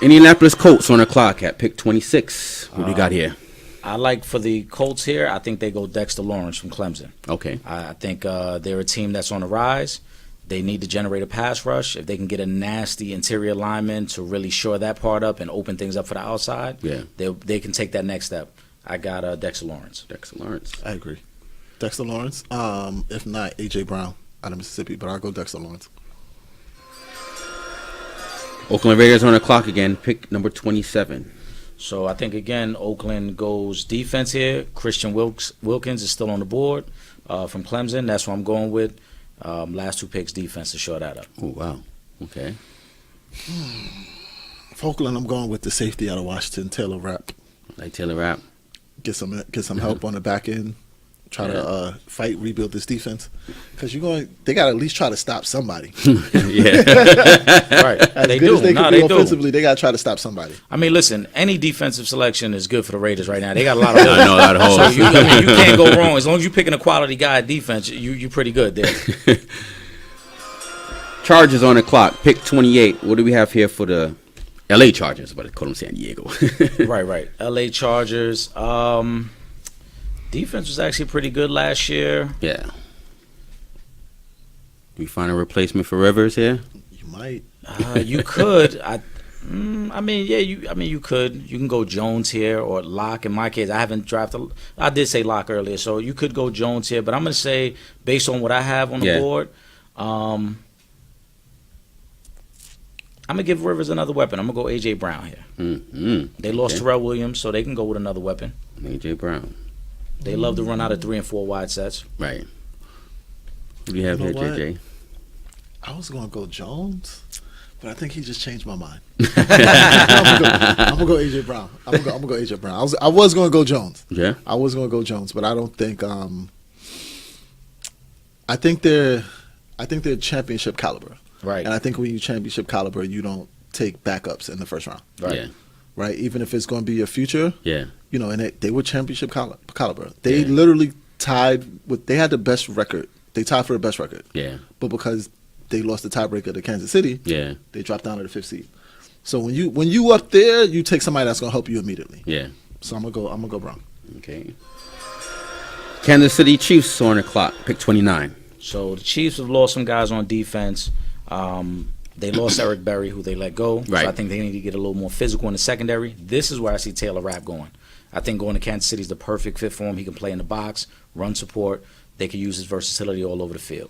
Indianapolis Colts on the clock at pick 26. What do you got here? I like for the Colts here, I think they go Dexter Lawrence from Clemson. Okay. I think they're a team that's on the rise. They need to generate a pass rush. If they can get a nasty interior lineman to really shore that part up and open things up for the outside, Yeah. they can take that next step. I got Dexter Lawrence. Dexter Lawrence. I agree. Dexter Lawrence. If not, A.J. Brown out of Mississippi, but I'll go Dexter Lawrence. Oakland Raiders on the clock again. Pick number 27. So I think, again, Oakland goes defense here. Christian Wilkins is still on the board from Clemson. That's what I'm going with. Last two picks, defense to shore that up. Oh, wow. Okay. For Oakland, I'm going with the safety out of Washington, Taylor Rapp. Like Taylor Rapp. Get some help on the back end. Try to rebuild this defense, because they got to at least try to stop somebody. Yeah. Right. As They good do. as they No, can they be do. offensively, they got to try to stop somebody. I mean, listen, any defensive selection is good for the Raiders right now. They got a lot of holes. I know, a lot of holes. So you can't go wrong. As long as you're picking a quality guy at defense, you're pretty good there. Chargers on the clock. Pick 28. What do we have here for the L.A. Chargers? But I call them San Diego. Right. L.A. Chargers. Defense was actually pretty good last year. Yeah. Do we find a replacement for Rivers here? You might. You could. You could. You can go Jones here or Locke. In my case, I haven't drafted. I did say Locke earlier, so you could go Jones here. But I'm going to say, based on what I have on the board, I'm going to give Rivers another weapon. I'm going to go A.J. Brown here. Mm-hmm. They lost Terrell Williams, so they can go with another weapon. A.J. Brown. They love to run out of 3 and 4 wide sets. Right. What do you have You here, know what? JJ? I was going to go Jones, but I think he just changed my mind. I'm gonna go A.J. Brown. I'm gonna go A.J. Brown. I was going to go Jones. Yeah. I was going to go Jones, but I don't think. I think they're championship caliber. Right. And I think when you championship caliber, you don't take backups in the first round. Right. Yeah. right? Even if it's going to be your future, Yeah. you know, and they were championship caliber. They literally they had the best record. They tied for the best record. Yeah. But because they lost the tiebreaker to Kansas City, Yeah. they dropped down to the 5th seed. So when you up there, you take somebody that's going to help you immediately. Yeah. So I'm gonna go Brown. Okay. Kansas City Chiefs on the clock. Pick 29. So the Chiefs have lost some guys on defense. They lost Eric Berry, who they let go. Right. So I think they need to get a little more physical in the secondary. This is where I see Taylor Rapp going. I think going to Kansas City is the perfect fit for him. He can play in the box, run support. They can use his versatility all over the field.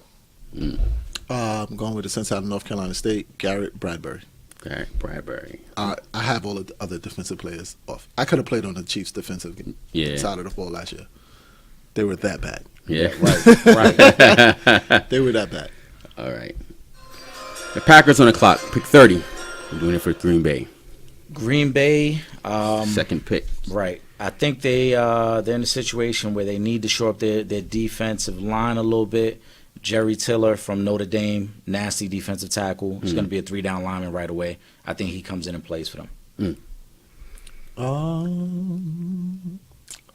I'm going with the sense out of North Carolina State, Garrett Bradbury. Okay, Bradbury. I have all of the other defensive players off. I could have played on the Chiefs' defensive side of the ball last year. They were that bad. Yeah. Right. They were that bad. All right. The Packers on the clock. Pick 30. We're doing it for Green Bay. Green Bay. Second pick. Right. I think they're in a situation where they need to shore up their defensive line a little bit. Jerry Tiller from Notre Dame, nasty defensive tackle. He's going to be a 3-down lineman right away. I think he comes in and plays for them.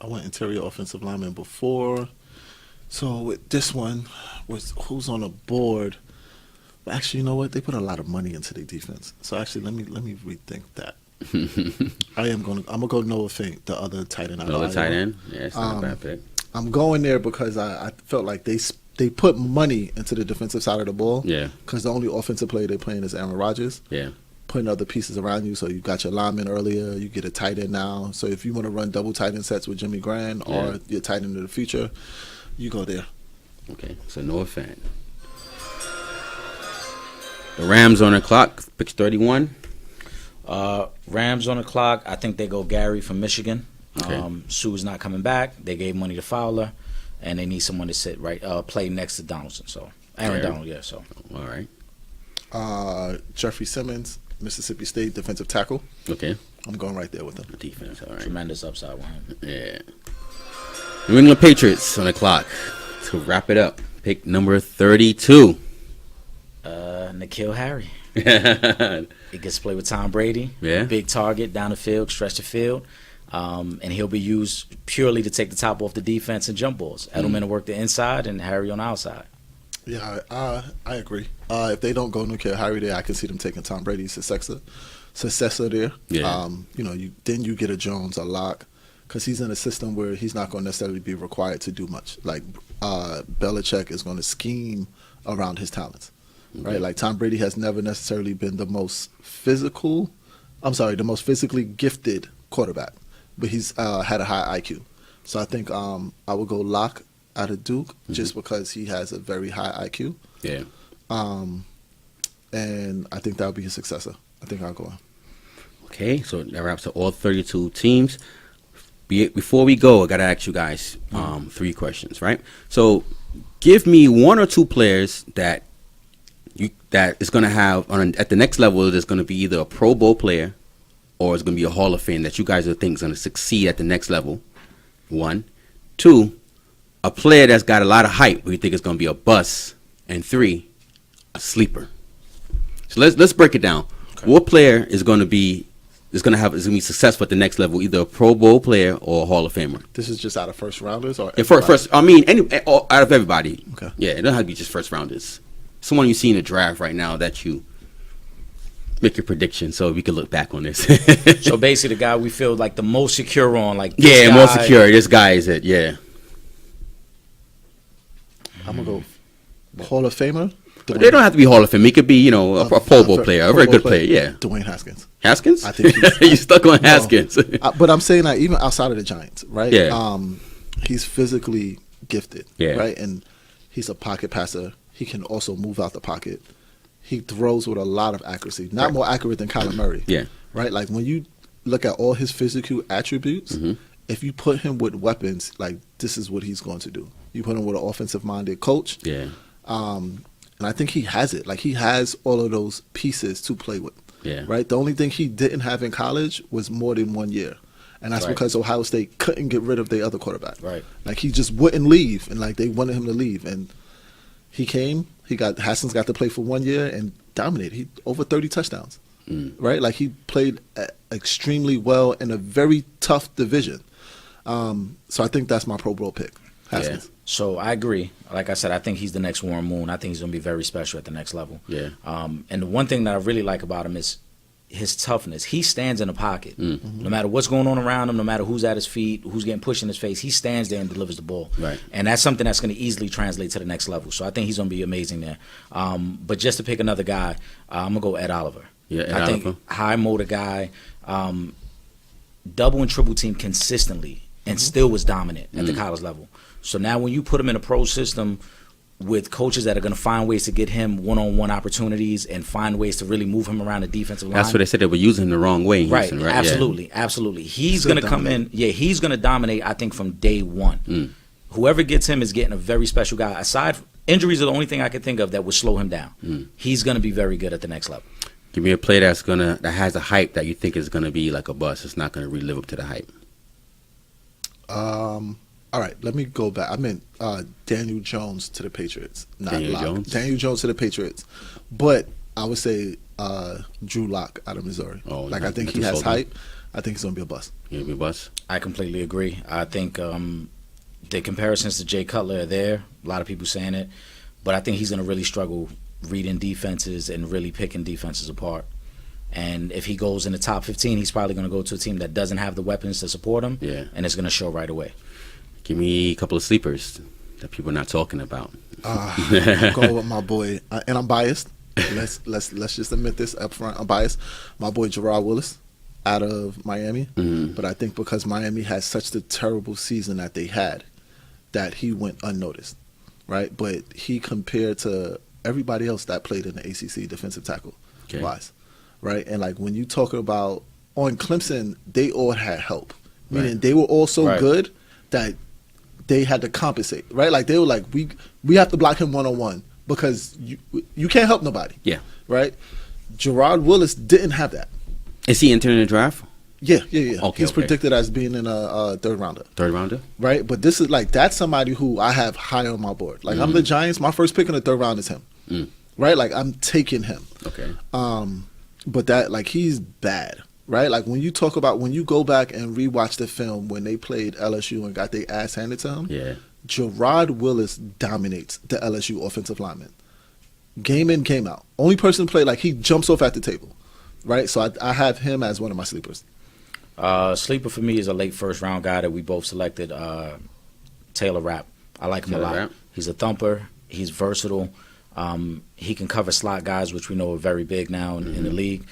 I went interior offensive lineman before. So with this one, who's on the board? Actually, you know what? They put a lot of money into their defense. So actually, let me rethink that. I'm gonna go Noah Fink, the other tight end. Another tight end? Yeah, it's not a bad pick. I'm going there because I felt like they put money into the defensive side of the ball. Yeah. Because the only offensive player they're playing is Aaron Rodgers. Yeah. Putting other pieces around you. So you got your lineman earlier. You get a tight end now. So if you want to run double tight end sets with Jimmy Graham or your tight end of the future, you go there. Okay, so Noah Fant. The Rams on the clock. Pick 31. Rams on the clock. I think they go Gary from Michigan. Okay. Sue's not coming back. They gave money to Fowler, and they need someone to play next to Donaldson. So Aaron Donald, yeah. So all right. Jeffrey Simmons, Mississippi State defensive tackle. Okay. I'm going right there with him. Defense. All right. tremendous upside with him. Yeah. New England Patriots on the clock. To wrap it up, pick number 32. N'Keal Harry. He gets to play with Tom Brady. Yeah. Big target down the field, stretch the field. And he'll be used purely to take the top off the defense and jump balls. Edelman will work the inside and Harry on the outside. Yeah, I agree. If they don't go N'Keal Harry there, I can see them taking Tom Brady's successor there. Yeah. You get a Jones, a Lock, because he's in a system where he's not going to necessarily be required to do much. Like Belichick is going to scheme around his talents, right? Like Tom Brady has never necessarily been the most physically gifted quarterback, but he's had a high IQ. So I think I would go Lock out of Duke just because he has a very high IQ. Yeah. And I think that would be his successor. I think I'll go on. Okay, so that wraps up all 32 teams. Before we go, I got to ask you guys 3 questions, right? So give me 1 or 2 players that is going to have, at the next level, there's going to be either a Pro Bowl player or it's going to be a Hall of Fame that you guys think is going to succeed at the next level. 1. 2, a player that's got a lot of hype where you think it's going to be a bust. And 3, a sleeper. So let's break it down. Okay. What player is going to be successful at the next level, either a Pro Bowl player or a Hall of Famer? This is just out of first rounders, or first. I mean, out of everybody. Okay. Yeah, it doesn't have to be just first rounders. Someone you see in the draft right now that you make your prediction, so we can look back on this. So basically, the guy we feel like the most secure on, like most secure. This guy is it. Yeah. I'm gonna go Hall of Famer. They don't have to be Hall of Fame. He could be, a Pro Bowl player, a very good player. Yeah. Dwayne Haskins. Haskins? I think you stuck on Haskins. But I'm saying that even outside of the Giants, right? Yeah. He's physically gifted, yeah. right? And he's a pocket passer. He can also move out the pocket. He throws with a lot of accuracy, not more accurate than Kyler Murray. Yeah. Right? Like when you look at all his physical attributes, if you put him with weapons, like this is what he's going to do. You put him with an offensive-minded coach. Yeah. And I think he has it. Like he has all of those pieces to play with. Yeah. Right? The only thing he didn't have in college was more than 1 year. And that's because Ohio State couldn't get rid of their other quarterback. Right. Like he just wouldn't leave, and like they wanted him to leave. And he came. Haskins got to play for 1 year and dominated. He over 30 touchdowns. right? Like he played extremely well in a very tough division. So I think that's my Pro Bowl pick. Haskins. Yeah. So I agree. Like I said, I think he's the next Warren Moon. I think he's going to be very special at the next level. Yeah. And the one thing that I really like about him is his toughness. He stands in the pocket. No matter what's going on around him, no matter who's at his feet, who's getting pushed in his face, he stands there and delivers the ball. Right. And that's something that's going to easily translate to the next level. So I think he's going to be amazing there. But just to pick another guy, I'm going to go Ed Oliver. Yeah, Ed I Oliver. think high motor guy, double and triple team consistently, and still was dominant at the college level. So now when you put him in a pro system with coaches that are going to find ways to get him one-on-one opportunities and find ways to really move him around the defensive line. That's what they said. They were using him the wrong way in Right, Houston, right? absolutely, absolutely. He's going to come in. Yeah, he's going to dominate, I think, from day one. Whoever gets him is getting a very special guy. Aside, injuries are the only thing I can think of that would slow him down. He's going to be very good at the next level. Give me a play that has a hype that you think is gonna be like a bust. It's not gonna really live up to the hype. All right, let me go back. I meant Daniel Jones to the Patriots. Not Daniel Locke. Jones? Daniel Jones to the Patriots. But I would say Drew Lock out of Missouri. Oh, like, not- I think not he too has sold hype. I think he's going to be a bust. You be a bust. I completely agree. I think the comparisons to Jay Cutler are there. A lot of people saying it. But I think he's going to really struggle reading defenses and really picking defenses apart. And if he goes in the top 15, he's probably going to go to a team that doesn't have the weapons to support him. Yeah. And it's going to show right away. Give me a couple of sleepers that people are not talking about. I'm going with my boy, and I'm biased. Let's just admit this up front. I'm biased. My boy Gerard Willis out of Miami. But I think because Miami had such the terrible season that they had, that he went unnoticed, right? But he compared to everybody else that played in the ACC defensive tackle wise, right? And like when you talk about on Clemson, they all had help, meaning they were all so good that they had to compensate, right? Like they were like, we have to block him one-on-one because you can't help nobody, right? Gerard Willis didn't have that. Is he entering the draft? Yeah. Okay, He's predicted as being in a third rounder. Third rounder? Right? But this is like, that's somebody who I have high on my board. Like, I'm the Giants, my first pick in the third round is him. Right? Like, I'm taking him. Okay. But that, like, he's bad. Right? Like, when you talk about, when you go back and rewatch the film when they played LSU and got their ass handed to him, Gerard Willis dominates the LSU offensive lineman. Game in, game out. Only person to play, like, he jumps off at the table. Right? So I have him as one of my sleepers. Sleeper for me is a late first round guy that we both selected, Taylor Rapp. I like him a lot. Rapp. He's a thumper. He's versatile. He can cover slot guys, which we know are very big now in the league.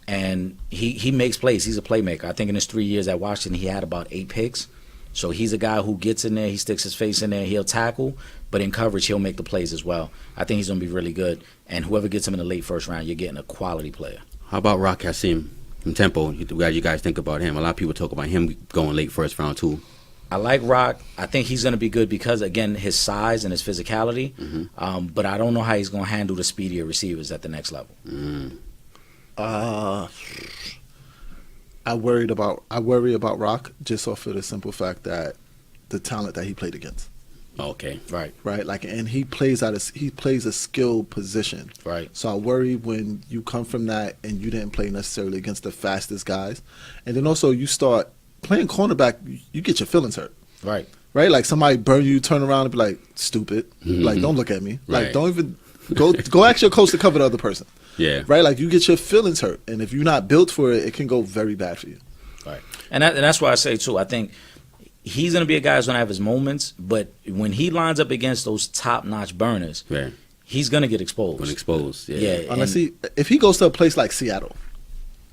And he makes plays. He's a playmaker. I think in his 3 years at Washington, he had about 8 picks. So he's a guy who gets in there, he sticks his face in there, he'll tackle, but in coverage, he'll make the plays as well. I think he's going to be really good. And whoever gets him in the late first round, you're getting a quality player. How about Rock Hassim from Temple? What you guys think about him? A lot of people talk about him going late first round too. I like Rock. I think he's going to be good because, again, his size and his physicality. But I don't know how he's going to handle the speedier receivers at the next level. I worry about Rock just off of the simple fact that the talent that he played against. Okay. Right. Like, and he plays a skilled position. Right. So I worry when you come from that and you didn't play necessarily against the fastest guys, and then also you start playing cornerback, you get your feelings hurt. Right. Right. Like somebody burn you, turn around and be like, stupid. Like, don't look at me. Like, Right. don't even go ask your coach to cover the other person. Yeah. Right. Like, you get your feelings hurt, and if you're not built for it, it can go very bad for you. Right. And that's why I say too. I think he's going to be a guy who's going to have his moments, but when he lines up against those top-notch burners, he's going to get exposed. Unless if he goes to a place like Seattle,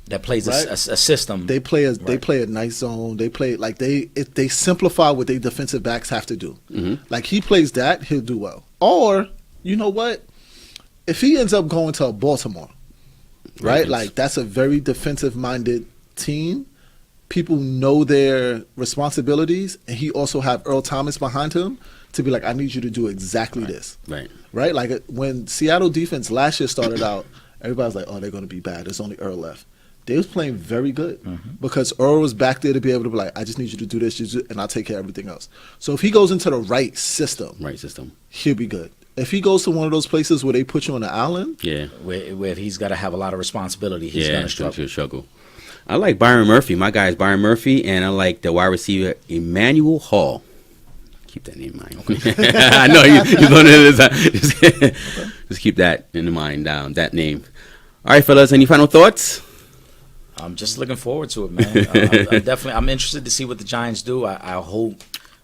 that plays a system. They play a nice zone. They play like they simplify what their defensive backs have to do. Like, he plays that, he'll do well. Or, you know what? If he ends up going to Baltimore, right? Like, that's a very defensive-minded team. People know their responsibilities, and he also have Earl Thomas behind him to be like, I need you to do exactly this. Right? Like, when Seattle defense last year started out, everybody's like, oh, they're going to be bad. There's only Earl left. They was playing very good because Earl was back there to be able to be like, I just need you to do this, and I'll take care of everything else. So if he goes into the right system, he'll be good. If he goes to one of those places where they put you on the island, where he's got to have a lot of responsibility, he's going to struggle. I like Byron Murphy. My guy is Byron Murphy, and I like the wide receiver Emmanuel Hall. Keep that name in mind. I know you don't know this. Just keep that in mind down, that name. All right, fellas, any final thoughts? I'm just looking forward to it, man. I'm interested to see what the Giants do. I hope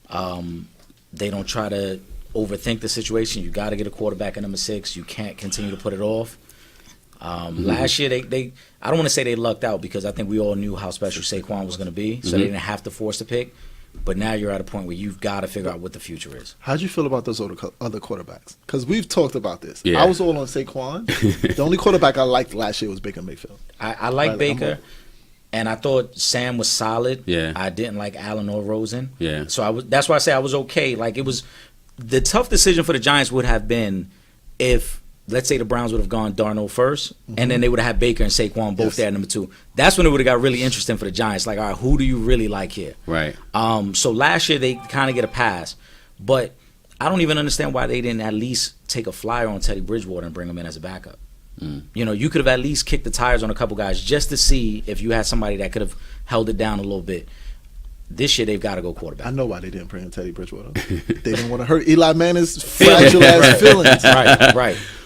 they don't try to overthink the situation. You got to get a quarterback at number 6. You can't continue to put it off. Last year, they I don't want to say they lucked out because I think we all knew how special Saquon was going to be, so they didn't have to force the pick. But now you're at a point where you've got to figure out what the future is. How'd you feel about those other quarterbacks? Because we've talked about this. Yeah. I was all on Saquon. The only quarterback I liked last year was Baker Mayfield. I like Baker, and I thought Sam was solid. Yeah. I didn't like Allen or Rosen. Yeah. So that's why I say I was okay. Like, it was the tough decision for the Giants would have been if, let's say, the Browns would have gone Darnold first, and then they would have had Baker and Saquon both there at number 2. That's when it would have got really interesting for the Giants. Like, all right, who do you really like here? Right. So last year they kind of get a pass, but I don't even understand why they didn't at least take a flyer on Teddy Bridgewater and bring him in as a backup. You know, you could have at least kicked the tires on a couple guys just to see if you had somebody that could have held it down a little bit. This year they've got to go quarterback. I know why they didn't bring in Teddy Bridgewater. They didn't want to hurt Eli Manning's fragile ass feelings.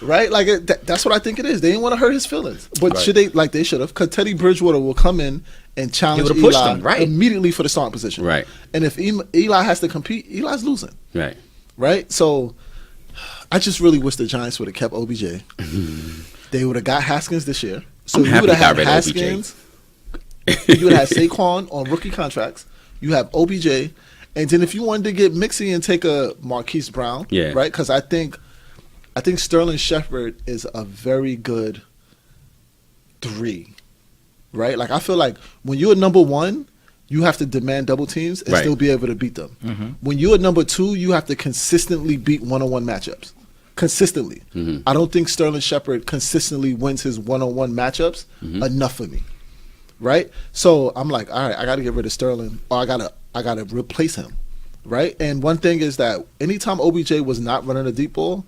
Right. Like that's what I think it is. They didn't want to hurt his feelings, but should they? Like they should have, because Teddy Bridgewater will come in and challenge Eli immediately for the starting position. Right. And if Eli has to compete, Eli's losing. Right. So I just really wish the Giants would have kept OBJ. They would have got Haskins this year. So you would have had Haskins. You would have Saquon on rookie contracts. You have OBJ, and then if you wanted to get Mixie and take a Marquise Brown, right? Because I think Sterling Shepard is a very good 3, right? Like I feel like when you're number 1, you have to demand double teams and still be able to beat them. When you're at number 2, you have to consistently beat one-on-one matchups. Consistently. I don't think Sterling Shepard consistently wins his one-on-one matchups enough for me. Right? So I'm like, all right, I got to get rid of Sterling, or I gotta replace him. Right? And one thing is that anytime OBJ was not running a deep ball,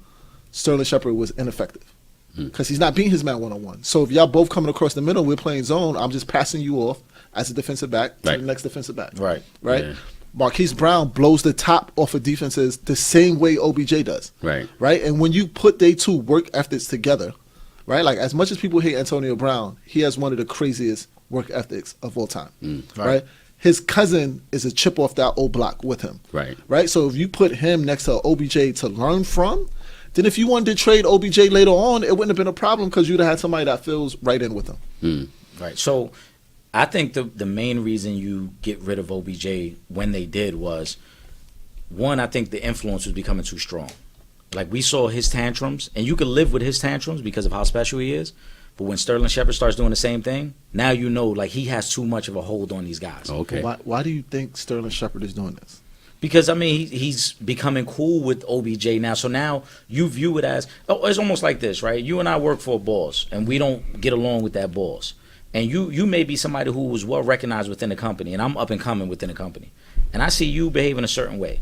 Sterling Shepard was ineffective. Because he's not beating his man one-on-one. So if y'all both coming across the middle, we're playing zone, I'm just passing you off as a defensive back to the next defensive back. Right? Yeah. Marquise Brown blows the top off of defenses the same way OBJ does. Right? And when you put they two work ethics together, right? Like as much as people hate Antonio Brown, he has one of the craziest work ethics of all time. Right? His cousin is a chip off that old block with him. Right? So if you put him next to OBJ to learn from, then if you wanted to trade OBJ later on, it wouldn't have been a problem because you'd have had somebody that fills right in with him. Right. So I think the main reason you get rid of OBJ when they did was, one, I think the influence was becoming too strong. Like we saw his tantrums, and you could live with his tantrums because of how special he is. But when Sterling Shepard starts doing the same thing, now you know like he has too much of a hold on these guys. Okay. Why do you think Sterling Shepard is doing this? Because, I mean, he's becoming cool with OBJ now. So now you view it as, it's almost like this, right? You and I work for a boss, and we don't get along with that boss. And you may be somebody who was well recognized within the company, and I'm up and coming within the company. And I see you behaving a certain way.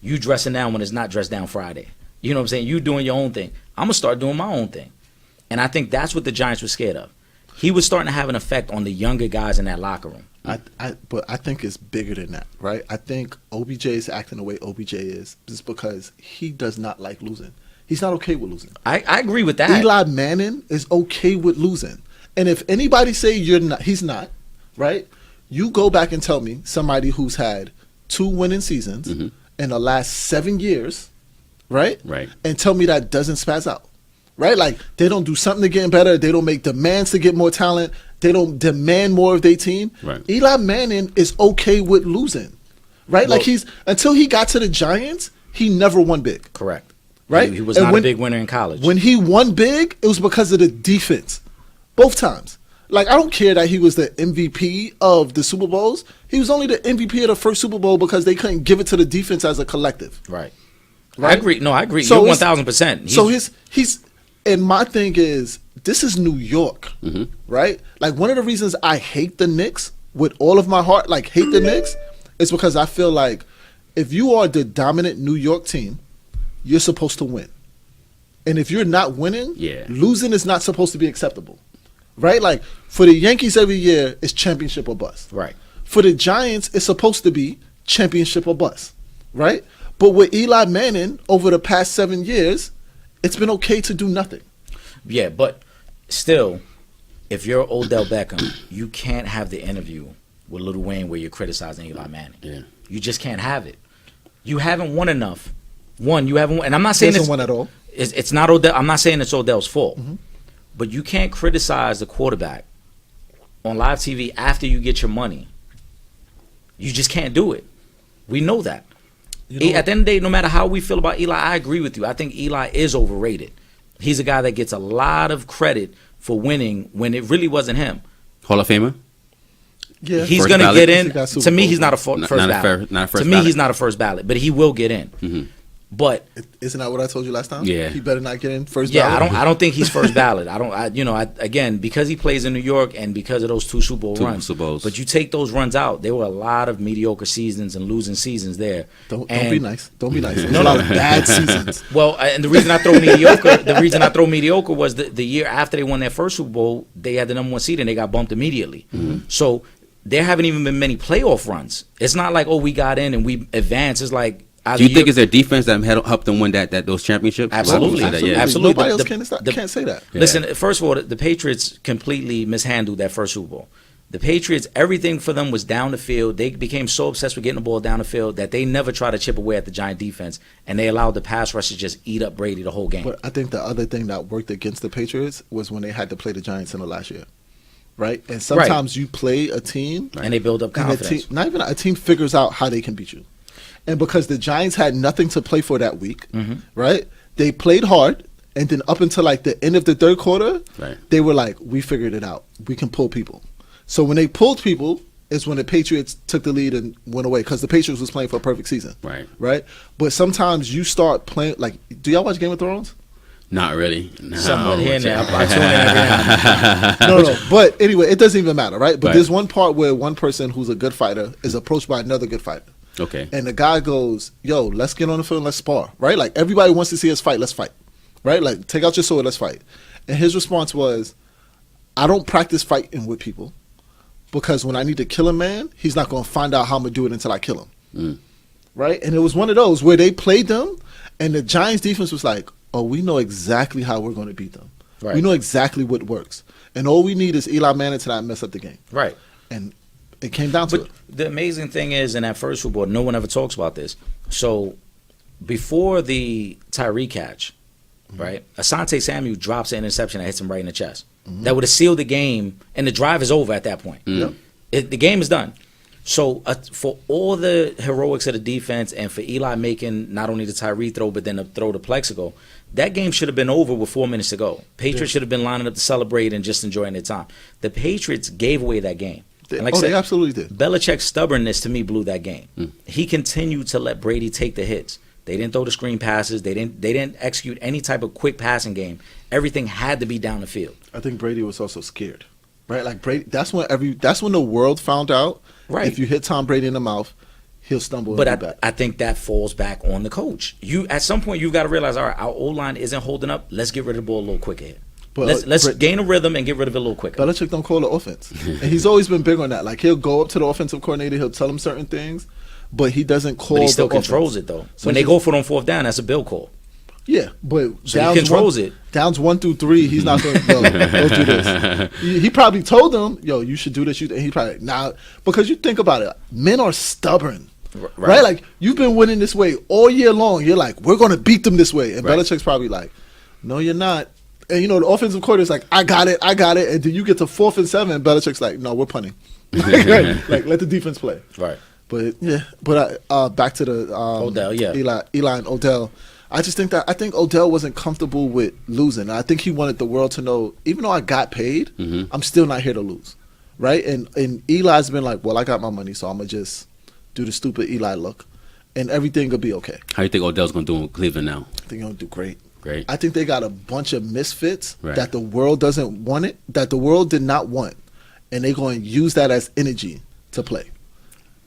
You dressing down when it's not dressed down Friday. You know what I'm saying? You doing your own thing. I'm going to start doing my own thing. And I think that's what the Giants were scared of. He was starting to have an effect on the younger guys in that locker room. But I think it's bigger than that, right? I think OBJ is acting the way OBJ is just because he does not like losing. He's not okay with losing. I agree with that. Eli Manning is okay with losing. And if anybody say you're not, he's not, right? You go back and tell me somebody who's had 2 winning seasons in the last 7 years, right? And tell me that doesn't spaz out. Right? Like, they don't do something to get better. They don't make demands to get more talent. They don't demand more of their team. Eli Manning is okay with losing. Right? Well, like, until he got to the Giants, he never won big. Correct. Right? He was not a big winner in college. When he won big, it was because of the defense. Both times. Like, I don't care that he was the MVP of the Super Bowls. He was only the MVP of the first Super Bowl because they couldn't give it to the defense as a collective. Right? I agree. No, I agree. So you're 1,000%. So he's and my thing is, this is New York, right? Like, one of the reasons I hate the Knicks with all of my heart, like hate the Knicks, is because I feel like if you are the dominant New York team, you're supposed to win. And if you're not winning, Yeah. losing is not supposed to be acceptable. Right? Like, for the Yankees every year, it's championship or bust. Right. For the Giants, it's supposed to be championship or bust. Right? But with Eli Manning, over the past 7 years, it's been okay to do nothing. Yeah, but still, if you're Odell Beckham, you can't have the interview with Lil Wayne where you're criticizing Eli Manning. Yeah. You just can't have it. You haven't won enough. You haven't won. And I'm not saying Doesn't win at all. It's not Odell. I'm not saying it's Odell's fault. But you can't criticize the quarterback on live TV after you get your money. You just can't do it. We know that. At the end of the day, no matter how we feel about Eli, I agree with you. I think Eli is overrated. He's a guy that gets a lot of credit for winning when it really wasn't him. Hall of Famer? Yeah. He's First going to ballot? get in. To me, he's not a first ballot. Not a first to me, ballot. he's not a first ballot, but he will get in. But Isn't that what I told you last time? Yeah. He better not get in first yeah, ballot. I don't think he's first ballot. Again, because he plays in New York and because of those 2 Super Bowl runs. Super Bowls. But you take those runs out, there were a lot of mediocre seasons and losing seasons there. Don't And- be nice. Don't be nice. There's a lot of bad seasons. Well, and the reason I throw mediocre was the year after they won their first Super Bowl, they had the number 1 seed and they got bumped immediately. So there haven't even been many playoff runs. It's not like, we got in and we advanced. It's like, Do you think it's their defense that helped them win those championships? Absolutely. Well, I would say that, yeah. Absolutely. Nobody else The- can't say that. Yeah. Listen, first of all, the Patriots completely mishandled that first Super Bowl. The Patriots, everything for them was down the field. They became so obsessed with getting the ball down the field that they never tried to chip away at the Giant defense, and they allowed the pass rush to just eat up Brady the whole game. But I think the other thing that worked against the Patriots was when they had to play the Giants in the last year. Right? And sometimes you play a team And they build up and confidence. not even a team figures out how they can beat you. And because the Giants had nothing to play for that week, right? They played hard, and then up until like the end of the third quarter, Right. they were like, we figured it out. We can pull people. So when they pulled people is when the Patriots took the lead and went away because the Patriots was playing for a perfect season. Right. Right? But sometimes you start playing, like, do y'all watch Game of Thrones? Not really. No. Somewhat here and there. I tune in every now and then. No. But anyway, it doesn't even matter, right? But Right. there's one part where one person who's a good fighter is approached by another good fighter. Okay. And the guy goes, yo, let's get on the field and let's spar, right? Like, everybody wants to see us fight. Let's fight, right? Like, take out your sword, let's fight. And his response was, I don't practice fighting with people because when I need to kill a man, he's not going to find out how I'm going to do it until I kill him, right? And it was one of those where they played them, and the Giants defense was like, oh, we know exactly how we're going to beat them. Right. We know exactly what works. And all we need is Eli Manning to not mess up the game. Right. And it came down to But it. the amazing thing is, in that first Super Bowl, no one ever talks about this. So before the Tyree catch, right, Asante Samuel drops an interception that hits him right in the chest. That would have sealed the game, and the drive is over at that point. The game is done. So for all the heroics of the defense and for Eli making not only the Tyree throw, but then the throw to Plexico, that game should have been over with 4 minutes to go. Patriots should have been lining up to celebrate and just enjoying their time. The Patriots gave away that game. And like I said, They absolutely did. Belichick's stubbornness to me blew that game. He continued to let Brady take the hits. They didn't throw the screen passes. They didn't execute any type of quick passing game. Everything had to be down the field. I think Brady was also scared, right? Like Brady, that's when the world found out. Right. If you hit Tom Brady in the mouth, he'll stumble. But and be back. I think that falls back on the coach. At some point you've got to realize, all right, our O-line isn't holding up. Let's get rid of the ball a little quicker here. But Let's gain a rhythm and get rid of it a little quicker. Belichick don't call the offense, and he's always been big on that. Like, he'll go up to the offensive coordinator, he'll tell him certain things, but he doesn't call. But he still the controls offense. it though. So When they he's- go for it on fourth down, that's a bill call. Yeah, but So he controls it. Downs 1 through 3, he's not going to go. Don't do this. He probably told them, "Yo, you should do this." And he probably because you think about it, men are stubborn, right? Like, you've been winning this way all year long. You're like, we're going to beat them this way, and Right. Belichick's probably like, "No, you're not." And the offensive coordinator's like, I got it. And then you get to 4th and 7, Belichick's like, no, we're punting. like, let the defense play. Right. But yeah, back to the Odell, yeah. Eli and Odell. I think Odell wasn't comfortable with losing. I think he wanted the world to know, even though I got paid, I'm still not here to lose, right? And Eli's been like, well, I got my money, so I'm gonna just do the stupid Eli look, and everything will be okay. How you think Odell's gonna do in Cleveland now? I think he'll do great. Great. I think they got a bunch of misfits Right. that the world doesn't want that the world did not want, and they're going to use that as energy to play.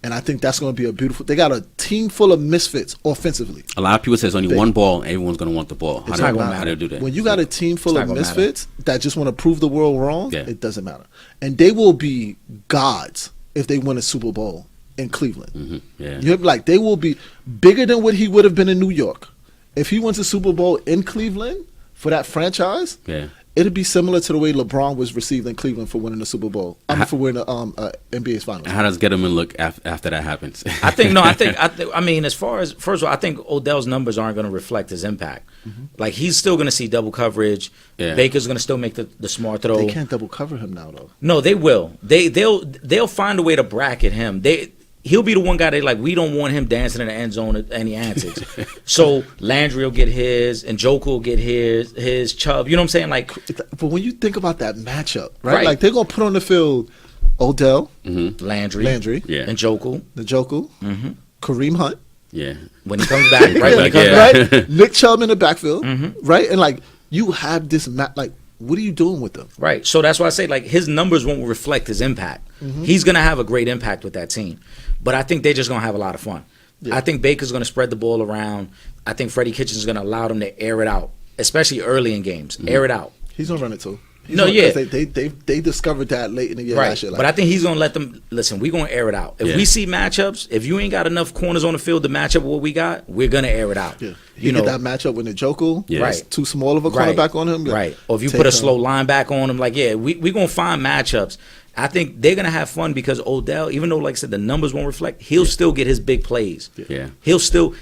And I think that's going to be a beautiful. They got a team full of misfits offensively. A lot of people say it's only one ball, and everyone's going to want the ball. It's not gonna How matter. do they do that? When you got a team full of misfits that just want to prove the world wrong, Yeah. it doesn't matter. And they will be gods if they win a Super Bowl in Cleveland. Yeah. You have, like, they will be bigger than what he would have been in New York. If he wins a Super Bowl in Cleveland for that franchise, Yeah. it'd be similar to the way LeBron was received in Cleveland for winning the Super Bowl. For winning the NBA's finals. How does Gettleman look after that happens? I mean, as far as, first of all, I think Odell's numbers aren't going to reflect his impact. Like, he's still going to see double coverage. Yeah. Baker's going to still make the smart throw. They can't double cover him now, though. No, they will. They'll find a way to bracket him. He'll be the one guy we don't want him dancing in the end zone at any antics. So Landry will get his, and Njoku will get his Chubb. You know what I'm saying? Like, but when you think about that matchup, right? Right. Like, they're gonna put on the field Odell, Landry, Yeah. and Njoku. Njoku, Kareem Hunt, Yeah. When he comes back, right? When he comes Yeah. back, right? Nick Chubb in the backfield, right? And like, you have this like, what are you doing with them? right. So that's why I say, like, his numbers won't reflect his impact. He's gonna have a great impact with that team, but I think they're just gonna have a lot of fun. Yeah. I think Baker's gonna spread the ball around. I think Freddie Kitchens is gonna allow them to air it out, especially early in games. Air it out. He's gonna run it too. No, yeah. 'Cause they discovered that late in the year Right, last year. Like, but I think he's gonna let them listen. We're gonna air it out. If Yeah. we see matchups, if you ain't got enough corners on the field to match up with what we got, we're gonna air it out. yeah, You get know, that matchup with Njoku. Yeah. It's too small of a Right. cornerback on him. like, right? Or if you take put a him. slow linebacker on him, like, yeah, we gonna find matchups. I think they're gonna have fun because Odell, even though, like I said, the numbers won't reflect, he'll still get his big plays. Yeah.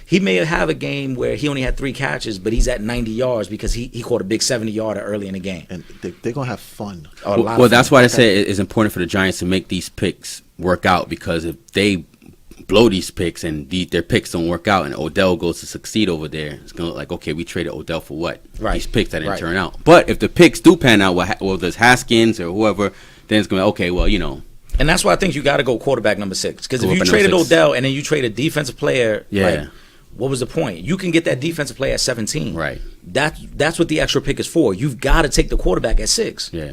He may have a game where he only had 3 catches, but he's at 90 yards because he caught a big 70-yarder early in the game. and they're gonna have fun. A lot of Well, fun. that's why they say it's important for the Giants to make these picks work out, because if they blow these picks and their picks don't work out and Odell goes to succeed over there, it's gonna look like, okay, we traded Odell for what? Right. These picks that didn't Right. turn out. But if the picks do pan out, well, there's Haskins or whoever, then it's gonna be okay. Well, you know, And that's why I think you got to go quarterback number 6. Because if you Quarterback traded number 6. Odell and then you trade a defensive player, Yeah. like, what was the point? You can get that defensive player at 17. Right. That's what the extra pick is for. You've got to take the quarterback at 6. yeah.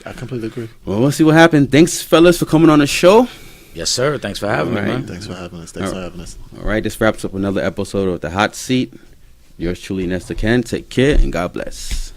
I completely agree. Well, we'll see what happens. Thanks, fellas, for coming on the show. Yes, sir. Thanks for having me, All right. man. Thanks for having us. All right, this wraps up another episode of The Hot Seat. Yours truly, Nesta Cann. Take care and God bless.